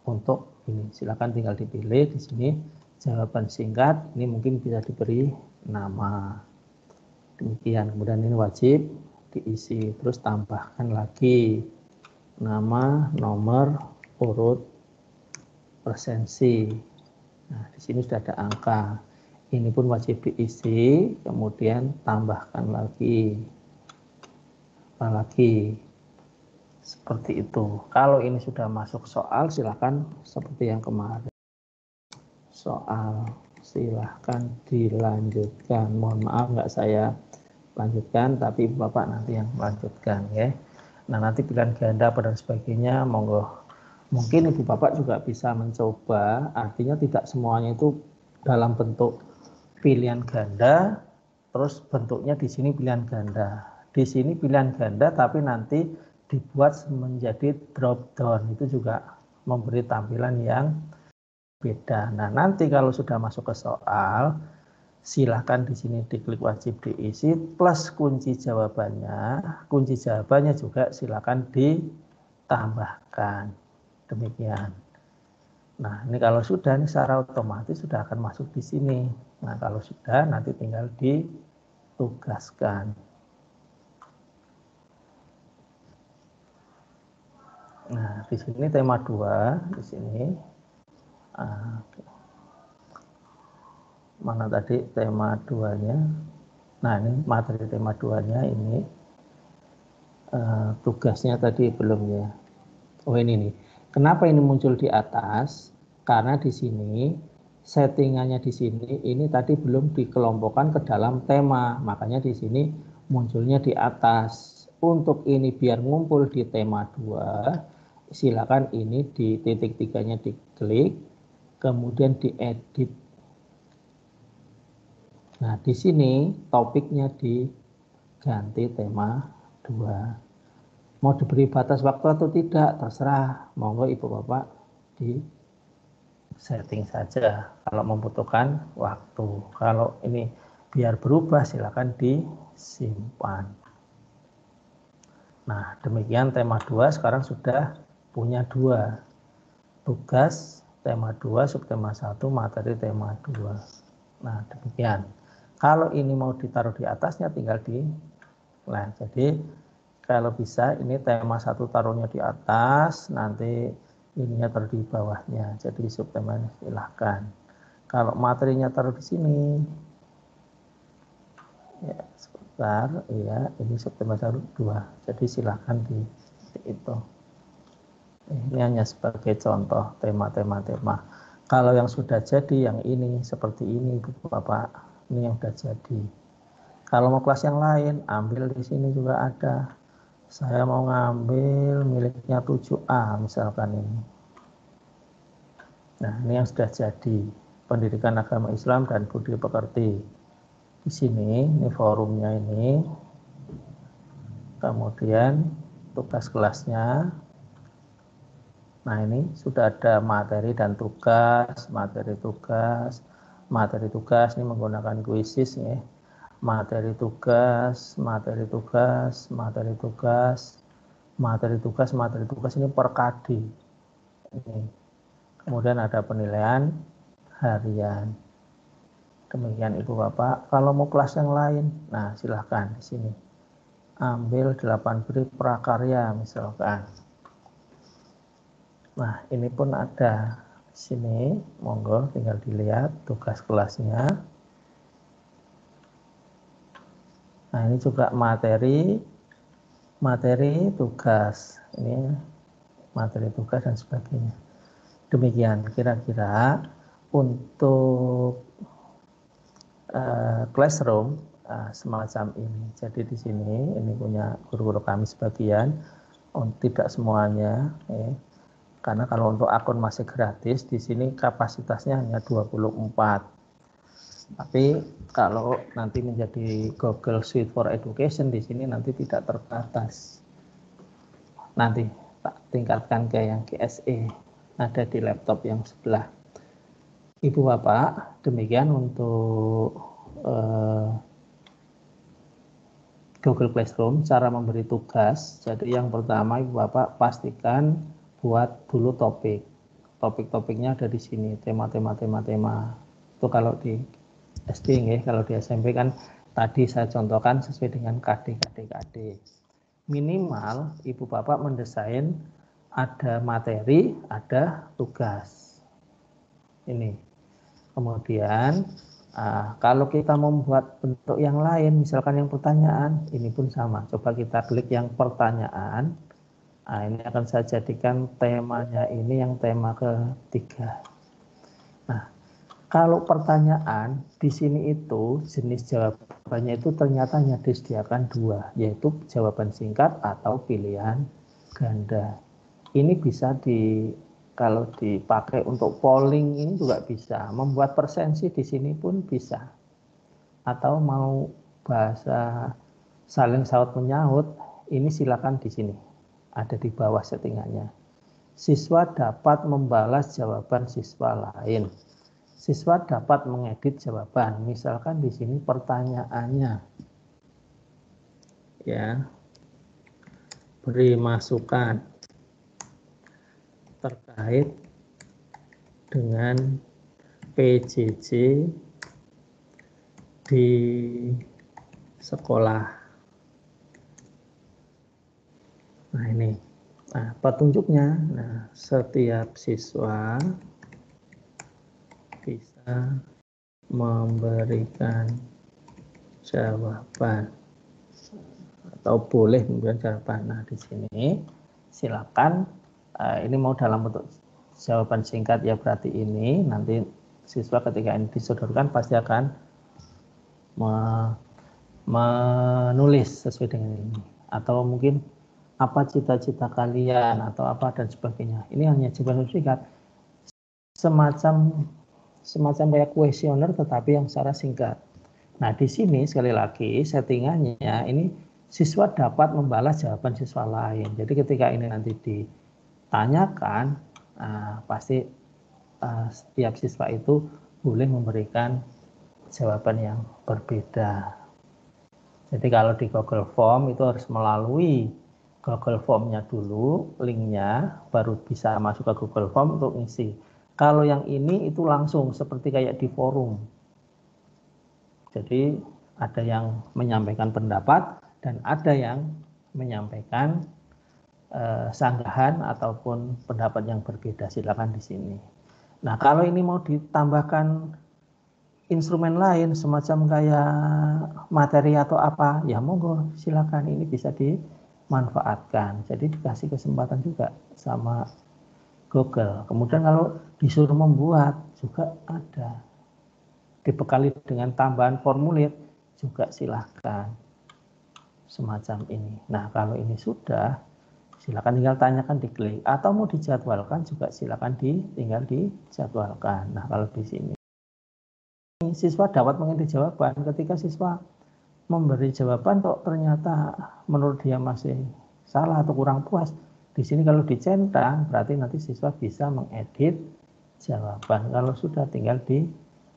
untuk ini. Silakan tinggal dipilih di sini jawaban singkat, ini mungkin bisa diberi nama. Demikian, kemudian ini wajib diisi, terus tambahkan lagi nama, nomor, urut, presensi. Nah, di sini sudah ada angka. Ini pun wajib diisi, kemudian tambahkan lagi. Apalagi seperti itu. Kalau ini sudah masuk soal, silakan seperti yang kemarin. Soal silahkan dilanjutkan. Mohon maaf nggak saya lanjutkan, tapi Ibu Bapak nanti yang melanjutkan ya. Nah, nanti pilihan ganda dan sebagainya monggo. Mungkin Ibu Bapak juga bisa mencoba, artinya tidak semuanya itu dalam bentuk pilihan ganda, terus bentuknya di sini pilihan ganda. Di sini pilihan ganda tapi nanti dibuat menjadi drop down, itu juga memberi tampilan yang beda. Nah, nanti kalau sudah masuk ke soal, silahkan di sini diklik wajib diisi plus kunci jawabannya. Kunci jawabannya juga silahkan ditambahkan. Demikian. Nah, ini kalau sudah, ini secara otomatis sudah akan masuk di sini. Nah, kalau sudah, nanti tinggal ditugaskan. Nah, di sini tema 2, di sini. Mana tadi tema 2-nya? Nah, ini materi tema 2-nya ini. Tugasnya tadi belum ya. Oh, ini nih. Kenapa ini muncul di atas? Karena di sini settingannya di sini ini tadi belum dikelompokkan ke dalam tema, makanya di sini munculnya di atas. Untuk ini biar ngumpul di tema 2, silakan ini di titik 3-nya diklik, kemudian diedit. Nah, di sini topiknya diganti tema 2. Mau diberi batas waktu atau tidak, terserah. Monggo Ibu Bapak di setting saja kalau membutuhkan waktu. Kalau ini biar berubah, silakan disimpan. Nah, demikian tema 2 sekarang sudah punya 2. Tugas tema 2, subtema 1, materi tema 2. Nah, demikian. Kalau ini mau ditaruh di atasnya tinggal di. Nah, jadi kalau bisa ini tema 1 taruhnya di atas, nanti ininya taruh di bawahnya. Jadi subtemanya silahkan. Kalau materinya taruh di sini. Ya, sebentar, ya, ini September 2. Jadi silakan di itu. Ini hanya sebagai contoh tema-tema. Kalau yang sudah jadi, yang ini seperti ini, Ibu Bapak, ini yang sudah jadi. Kalau mau kelas yang lain, ambil di sini juga ada. Saya mau ngambil miliknya 7A misalkan ini. Nah, ini yang sudah jadi. Pendidikan Agama Islam dan Budi Pekerti. Di sini, ini forumnya ini. Kemudian tugas kelasnya. Nah, ini sudah ada materi dan tugas, materi tugas ini menggunakan quizzes ya. Materi tugas ini per kadi. Ini. Kemudian ada penilaian harian. Demikian Ibu Bapak. Kalau mau kelas yang lain, nah silahkan di sini. Ambil 8 beri prakarya misalkan. Nah, ini pun ada di sini, monggo tinggal dilihat tugas kelasnya. Nah, ini juga materi tugas. Ini materi tugas dan sebagainya. Demikian kira-kira untuk classroom semacam ini. Jadi di sini ini punya guru-guru kami sebagian, tidak semuanya ya. Karena kalau untuk akun masih gratis, di sini kapasitasnya hanya 24. Tapi kalau nanti menjadi Google Suite for Education, di sini nanti tidak terbatas. Nanti tak tingkatkan ke yang GSE, ada di laptop yang sebelah. Ibu Bapak, demikian untuk Google Classroom, cara memberi tugas. Jadi yang pertama Ibu Bapak pastikan buat dulu topik. Topik-topiknya ada di sini, tema-tema. Itu kalau di SD ya, kalau di SMP kan tadi saya contohkan sesuai dengan KD. Minimal Ibu Bapak mendesain ada materi, ada tugas. Ini. Kemudian kalau kita membuat bentuk yang lain, misalkan yang pertanyaan, ini pun sama. Coba kita klik yang pertanyaan. Nah, ini akan saya jadikan temanya ini yang tema ketiga. Nah, kalau pertanyaan di sini itu jenis jawabannya itu ternyata hanya disediakan 2, yaitu jawaban singkat atau pilihan ganda. Ini bisa kalau dipakai untuk polling ini juga bisa. Membuat presensi di sini pun bisa. Atau mau bahasa saling saut menyaut, ini silakan di sini. Ada di bawah settingannya. Siswa dapat membalas jawaban siswa lain. Siswa dapat mengedit jawaban. Misalkan di sini pertanyaannya. Ya. Beri masukan terkait dengan PJJ di sekolah. Nah ini, petunjuknya. Nah, setiap siswa bisa memberikan jawaban atau boleh memberikan jawaban. Nah di sini silakan. Ini mau dalam bentuk jawaban singkat ya, berarti ini nanti siswa ketika ini disodorkan pasti akan menulis sesuai dengan ini. Atau mungkin apa cita-cita kalian atau apa dan sebagainya. Ini hanya jawaban singkat, semacam kayak kuesioner tetapi yang secara singkat. Nah di sini sekali lagi settingannya ini siswa dapat membalas jawaban siswa lain. Jadi ketika ini nanti ditanyakan, pasti setiap siswa itu boleh memberikan jawaban yang berbeda. Jadi kalau di Google Form itu harus melalui Google Form-nya dulu, linknya, baru bisa masuk ke Google Form untuk ngisi. Kalau yang ini itu langsung seperti kayak di forum. Jadi ada yang menyampaikan pendapat dan ada yang menyampaikan sanggahan ataupun pendapat yang berbeda. Silakan di sini. Nah kalau ini mau ditambahkan instrumen lain semacam kayak materi atau apa, ya monggo silakan, ini bisa dimanfaatkan. Jadi dikasih kesempatan juga sama Google. Kemudian kalau disuruh membuat juga ada, dibekali dengan tambahan formulir juga silahkan semacam ini. Nah kalau ini sudah, silakan tinggal tanyakan, diklik, atau mau dijadwalkan juga silakan tinggal dijadwalkan. Nah kalau di sini siswa dapat mengintip jawaban. Ketika siswa memberi jawaban kok ternyata menurut dia masih salah atau kurang puas, di sini kalau dicentang berarti nanti siswa bisa mengedit jawaban. Kalau sudah tinggal di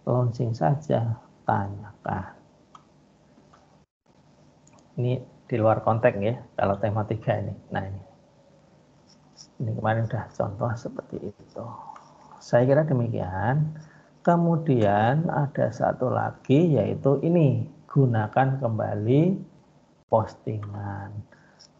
launching saja, tanyakan. Ini di luar konteks ya kalau tema 3 ini. Nah ini kemarin sudah contoh seperti itu. Saya kira demikian. Kemudian ada satu lagi yaitu ini, gunakan kembali postingan.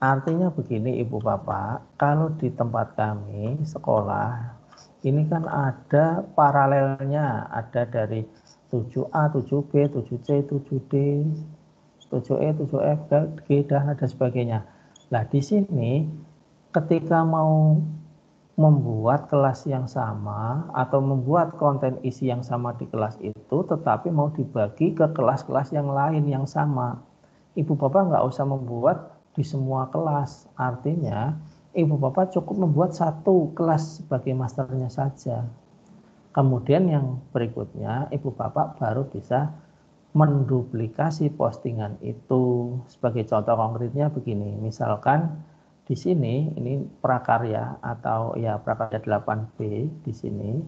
Artinya begini Ibu Bapak, kalau di tempat kami sekolah ini kan ada paralelnya, ada dari 7A, 7B, 7C, 7D, 7E, 7F, G, dan ada sebagainya. Nah di sini ketika mau membuat kelas yang sama atau membuat konten isi yang sama di kelas itu, tetapi mau dibagi ke kelas-kelas yang lain yang sama. Ibu Bapak nggak usah membuat di semua kelas. Artinya Ibu Bapak cukup membuat satu kelas sebagai masternya saja. Kemudian yang berikutnya Ibu Bapak baru bisa menduplikasi postingan itu. Sebagai contoh konkretnya begini, misalkan di sini ini prakarya atau ya prakarya 8B di sini.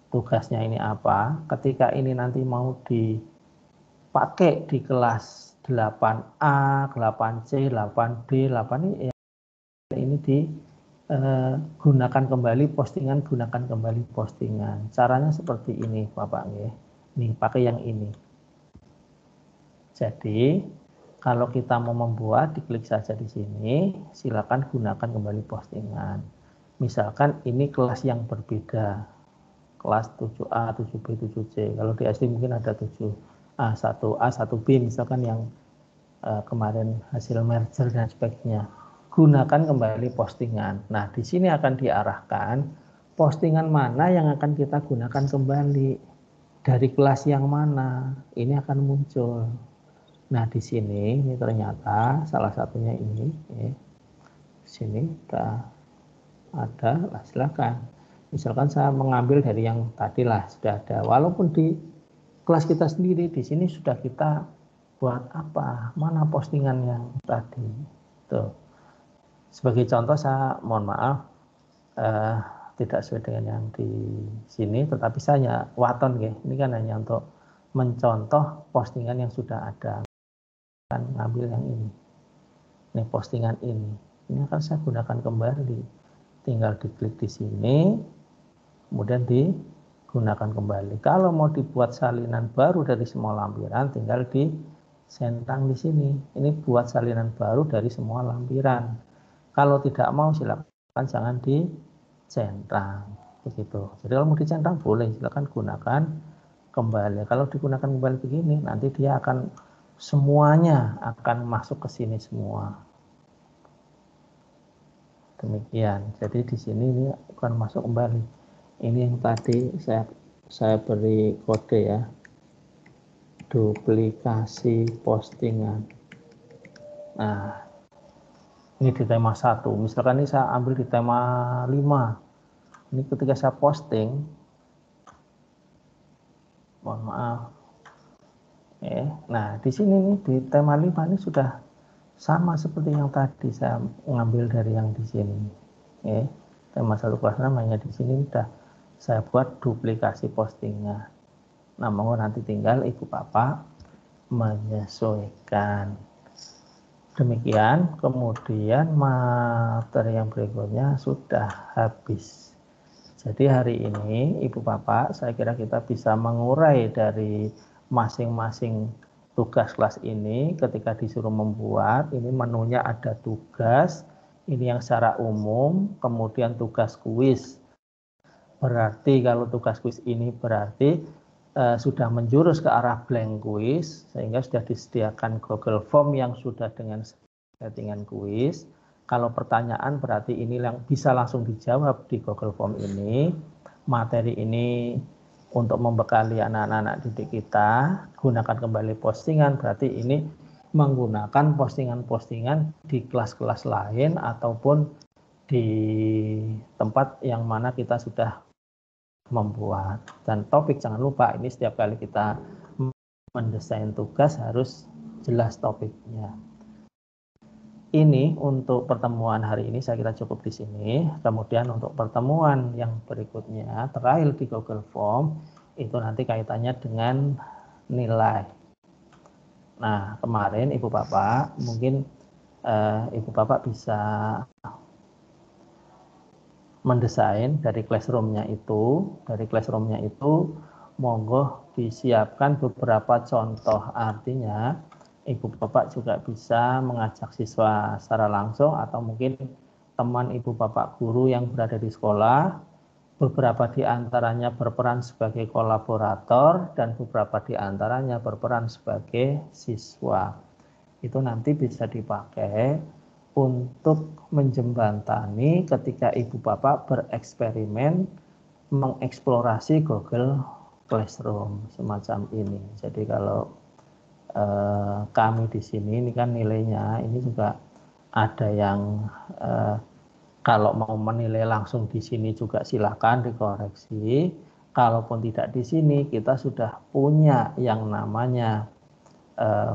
Tugasnya ini apa? Ketika ini nanti mau dipakai di kelas 8A, 8C, 8B, 8 ini digunakan kembali postingan, gunakan kembali postingan. Caranya seperti ini, Bapak nggih. Nih, pakai yang ini. Jadi kalau kita mau membuat, diklik saja di sini, silakan gunakan kembali postingan. Misalkan ini kelas yang berbeda, kelas 7A, 7B, 7C. Kalau di SD mungkin ada 7A, 1A, 1B, misalkan yang kemarin hasil merger dan sebagainya. Gunakan kembali postingan. Nah, di sini akan diarahkan postingan mana yang akan kita gunakan kembali, dari kelas yang mana, ini akan muncul. Nah di sini ini ternyata salah satunya ini, di sini ada, lah silakan. Misalkan saya mengambil dari yang tadi lah sudah ada, walaupun di kelas kita sendiri di sini sudah kita buat apa, mana postingan yang tadi. Tuh. Sebagai contoh saya mohon maaf tidak sesuai dengan yang di sini, tetapi saya waton ya, ini kan hanya untuk mencontoh postingan yang sudah ada. Akan ngambil yang ini postingan ini akan saya gunakan kembali, tinggal diklik di sini kemudian digunakan kembali. Kalau mau dibuat salinan baru dari semua lampiran, tinggal dicentang di sini, ini buat salinan baru dari semua lampiran. Kalau tidak mau silakan jangan dicentang begitu. Jadi kalau mau dicentang boleh, silakan gunakan kembali. Kalau digunakan kembali begini nanti dia akan semuanya akan masuk ke sini semua. Demikian. Jadi di sini ini akan masuk kembali. Ini yang tadi saya beri kode ya. Duplikasi postingan. Nah, ini di tema 1. Misalkan ini saya ambil di tema 5. Ini ketika saya posting, mohon maaf. Nah di sini nih di tema 5 ini sudah sama seperti yang tadi saya mengambil dari yang di sini. Tema 1 kelas namanya di sini sudah saya buat duplikasi postingnya. Nah mau nanti tinggal Ibu Bapak menyesuaikan. Demikian, kemudian materi yang berikutnya sudah habis. Jadi hari ini Ibu Bapak saya kira kita bisa mengurai dari masing-masing tugas kelas ini. Ketika disuruh membuat, ini menunya ada tugas, ini yang secara umum, kemudian tugas kuis. Berarti kalau tugas kuis ini berarti sudah menjurus ke arah blank quiz, sehingga sudah disediakan Google Form yang sudah dengan settingan quiz. Kalau pertanyaan berarti ini yang bisa langsung dijawab di Google Form ini. Materi ini untuk membekali anak-anak didik kita, gunakan kembali postingan, berarti ini menggunakan postingan-postingan di kelas-kelas lain ataupun di tempat yang mana kita sudah membuat. Dan topik jangan lupa, ini setiap kali kita mendesain tugas harus jelas topiknya. Ini untuk pertemuan hari ini saya kira cukup di sini. Kemudian untuk pertemuan yang berikutnya, terakhir di Google Form, itu nanti kaitannya dengan nilai. Nah, kemarin Ibu Bapak, mungkin Ibu Bapak bisa mendesain dari classroom-nya itu. Dari classroom-nya itu, monggo disiapkan beberapa contoh. Artinya, Ibu Bapak juga bisa mengajak siswa secara langsung atau mungkin teman Ibu Bapak guru yang berada di sekolah. Beberapa di antaranya berperan sebagai kolaborator dan beberapa di antaranya berperan sebagai siswa. Itu nanti bisa dipakai untuk menjembatani ketika Ibu Bapak bereksperimen mengeksplorasi Google Classroom semacam ini. Jadi kalau kami di sini ini kan nilainya ini juga ada yang kalau mau menilai langsung di sini juga silakan dikoreksi. Kalaupun tidak di sini kita sudah punya yang namanya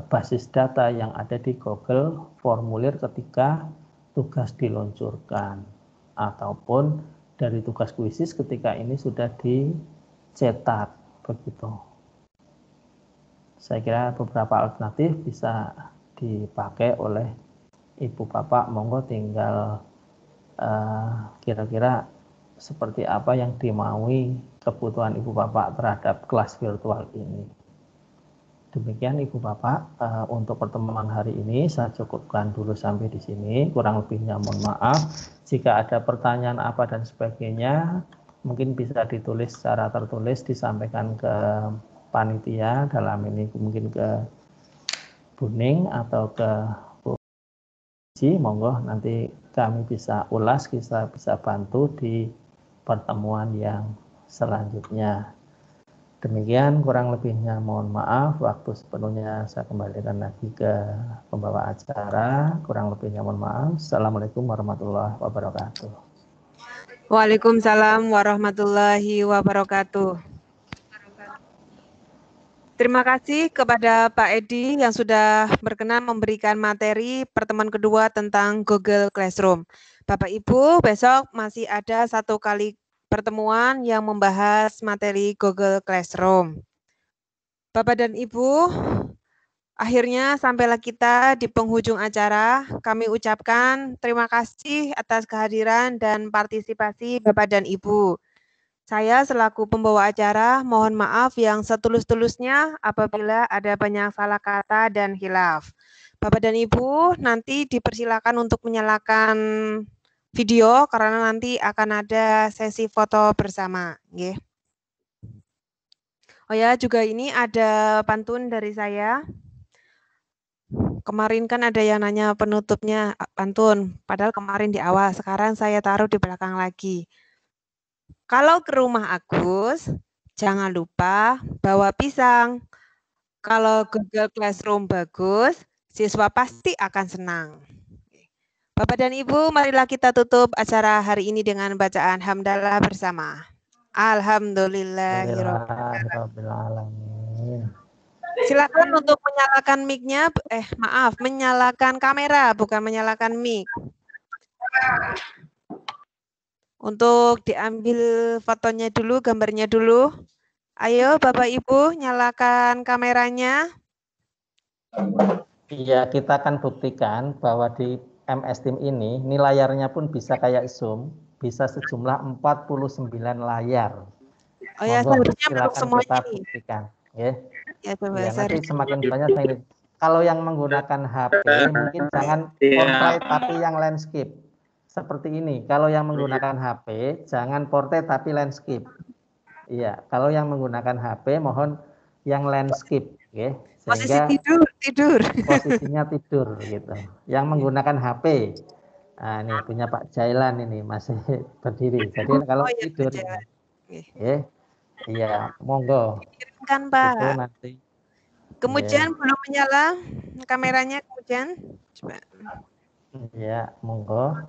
basis data yang ada di Google formulir ketika tugas diluncurkan ataupun dari tugas kuisis ketika ini sudah dicetak begitu. Saya kira beberapa alternatif bisa dipakai oleh Ibu Bapak, monggo tinggal kira-kira seperti apa yang dimaui kebutuhan Ibu Bapak terhadap kelas virtual ini. Demikian Ibu Bapak, untuk pertemuan hari ini saya cukupkan dulu sampai di sini. Kurang lebihnya mohon maaf. Jika ada pertanyaan apa dan sebagainya, mungkin bisa ditulis secara tertulis, disampaikan ke panitia, dalam ini mungkin ke Buning atau ke Bu Ji. Monggo nanti kami bisa ulas, kita bisa bantu di pertemuan yang selanjutnya. Demikian kurang lebihnya mohon maaf, waktu sepenuhnya saya kembalikan lagi ke pembawa acara. Kurang lebihnya mohon maaf. Assalamualaikum warahmatullahi wabarakatuh. Waalaikumsalam warahmatullahi wabarakatuh. Terima kasih kepada Pak Edi yang sudah berkenan memberikan materi pertemuan kedua tentang Google Classroom. Bapak Ibu, besok masih ada satu kali pertemuan yang membahas materi Google Classroom. Bapak dan Ibu, akhirnya sampailah kita di penghujung acara. Kami ucapkan terima kasih atas kehadiran dan partisipasi Bapak dan Ibu. Saya selaku pembawa acara mohon maaf yang setulus-tulusnya apabila ada banyak salah kata dan khilaf. Bapak dan Ibu nanti dipersilakan untuk menyalakan video karena nanti akan ada sesi foto bersama. Nggih. Oh ya, juga ini ada pantun dari saya. Kemarin kan ada yang nanya penutupnya pantun, padahal kemarin di awal, sekarang saya taruh di belakang lagi. Kalau ke rumah Agus, jangan lupa bawa pisang. Kalau Google Classroom bagus, siswa pasti akan senang. Bapak dan Ibu, marilah kita tutup acara hari ini dengan bacaan hamdalah bersama. Alhamdulillahirrahmanirrahim. Silakan untuk menyalakan mic-nya, menyalakan kamera, bukan menyalakan mic. Untuk diambil fotonya dulu, gambarnya dulu. Ayo Bapak Ibu, nyalakan kameranya. Iya, kita akan buktikan bahwa di MS Team ini layarnya pun bisa kayak Zoom, bisa sejumlah 49 layar. Oh ya, seharusnya belum semuanya kita buktikan. Ya, coba nanti semakin banyak ini. Kalau yang menggunakan HP mungkin jangan portrait tapi yang landscape. Seperti ini. Kalau yang menggunakan HP jangan portrait tapi landscape. Iya, kalau yang menggunakan HP mohon yang landscape, ya, Posisi sehingga tidur. posisinya tidur gitu. Yang menggunakan HP, nah ini punya Pak Jailan ini masih berdiri. Jadi kalau iya, tidur, Pak iya, monggo. Kirimkan Pak. Itu nanti. Kemudian belum menyala kameranya kemudian. Coba. Iya, monggo.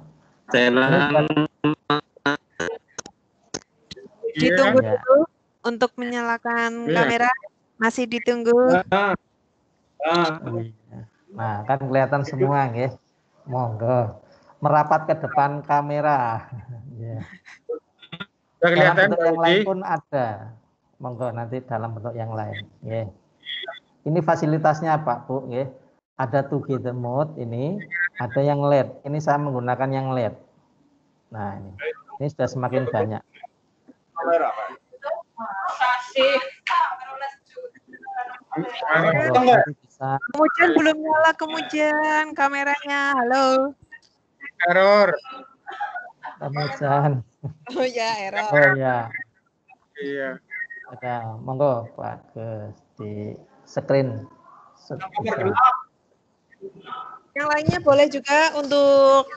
Ditunggu Ya. dulu untuk menyalakan kamera. Masih ditunggu. Nah, kan kelihatan semua, ya. Monggo. Merapat ke depan kamera. Ya. Dalam bentuk yang lain pun ada. Monggo nanti dalam bentuk yang lain. Ya. Ini fasilitasnya Pak Bu. Ya. Ada together mode ini, ada yang LED. Ini saya menggunakan yang LED. Nah ini sudah semakin banyak. Kemudian belum nyala kemudian kameranya. Halo. Error. Kemudian. Oh ya, error. Oh ya. Iya. Ada, monggo Pak ke di screen. Yang lainnya boleh juga untuk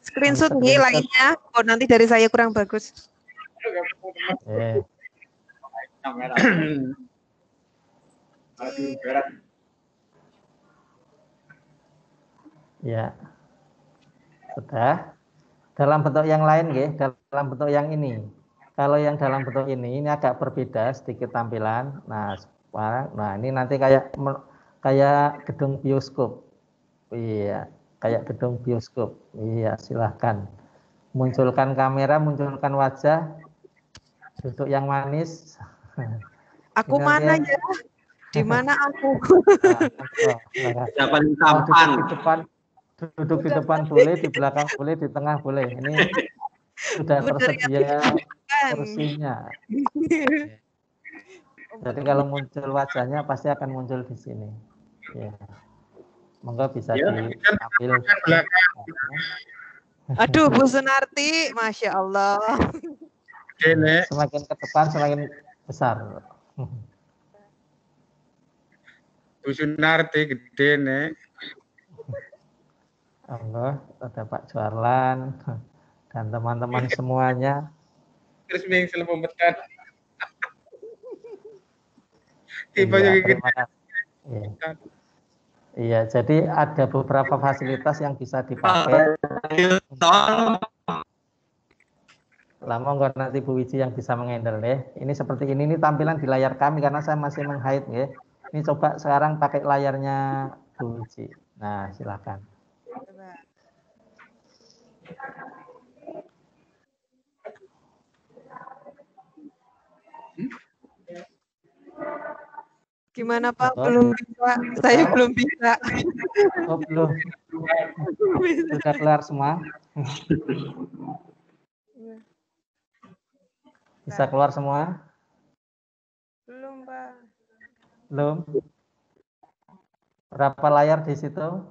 screenshot nih lainnya. Oh nanti dari saya kurang bagus. Ya, sudah. Dalam bentuk yang lain, ya, dalam bentuk yang ini. Kalau yang dalam bentuk ini agak berbeda sedikit tampilan. Nah, ini nanti kayak gedung bioskop. Iya, kayak gedung bioskop. Iya, silahkan. Munculkan kamera, munculkan wajah. Duduk yang manis. Aku mana ya? Di mana aku? Paling tampan. Duduk di depan boleh, di belakang boleh, di tengah boleh. Ini sudah tersedia kursinya. Jadi kalau muncul wajahnya pasti akan muncul di sini. Ya. Monggo bisa diambil. Aduh, Bu Sunarti, Masya Allah. Semakin ke depan semakin besar. Bu Sunarti gede nih. Allah, ada Pak Juarlan dan teman-teman semuanya. Terus ming selepetan. Terima kasih. Iya, jadi ada beberapa fasilitas yang bisa dipakai. Lah monggo nanti Bu Wiji yang bisa mengendal ya. Ini seperti ini tampilan di layar kami karena saya masih meng-hide ya. Ini coba sekarang pakai layarnya Bu Wiji. Nah, silakan. Gimana Pak? Belum bisa. Saya belum bisa. Oh, belum. Sudah keluar semua? Bisa keluar semua? Belum, Pak. Belum. Berapa layar di situ?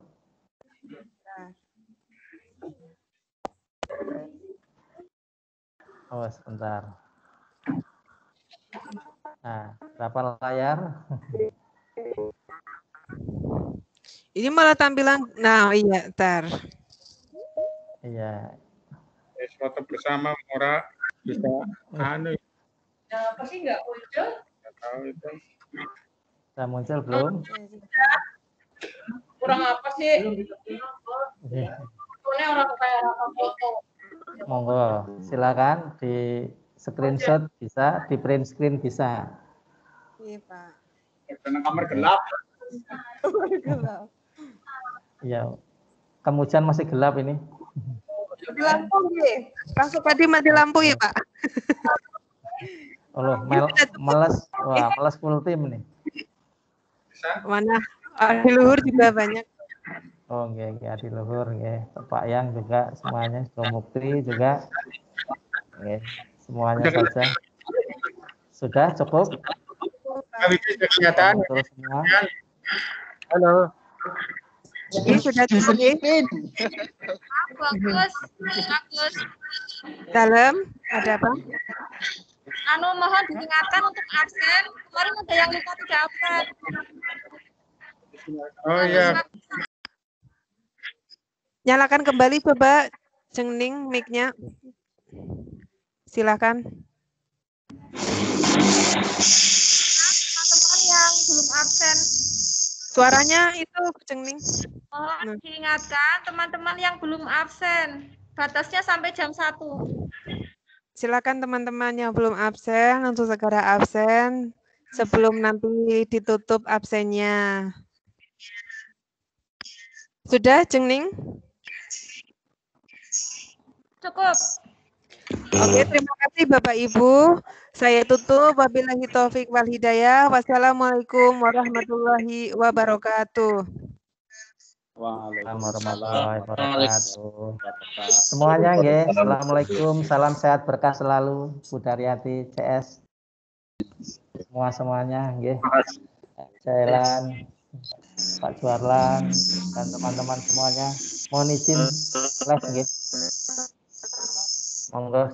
Oh, sebentar. Nah, berapa layar? Ini malah tampilan. Nah, iya, ntar. Iya. Foto bersama Mora bisa anu. Apa sih nggak muncul? Nggak tahu itu. Sudah muncul belum? Kurang apa sih? Fotonya orang kayak foto. Monggo, silakan di screenshot bisa, di print screen bisa. Iya, Pak. Karena kamar gelap. Gelap. Iya. Kemudian masih gelap ini. Mati lampu ya. Langsung tadi mati lampu ya, Pak. Oh, meles. Wah, meles full tim nih. Mana? Di luhur juga banyak. Oh, nggih, di luhur nggih. Pak Yang juga semuanya, Mukti juga. Nggih, semuanya saja. Sudah cukup? Kelihatan. Semua. Halo. Ini sudah cukup ya? Bagus, bagus. Dalam ada apa? mohon diingatkan untuk absen. Kemarin ada yang lupa tidak absen. Oh iya. Nyalakan kembali coba Jengning mic-nya. Silakan. Teman-teman yang belum absen, Suaranya itu Jengning. mohon diingatkan teman-teman yang belum absen. Batasnya sampai jam 1. Silakan teman-teman yang belum absen untuk segera absen sebelum nanti ditutup absennya. Sudah, Jengning? Cukup. Oke, terima kasih Bapak Ibu. Saya tutup. Wabillahi taufik wal hidayah. Wassalamualaikum warahmatullahi wabarakatuh. Warahmatullahi wabarakatuh. Semuanya nggih. Assalamualaikum, salam sehat berkah selalu Bu Daryati CS. Semuanya nggih. Cailan, Pak Juarlan dan teman-teman semuanya. Mohon izin live nggih. Monggo.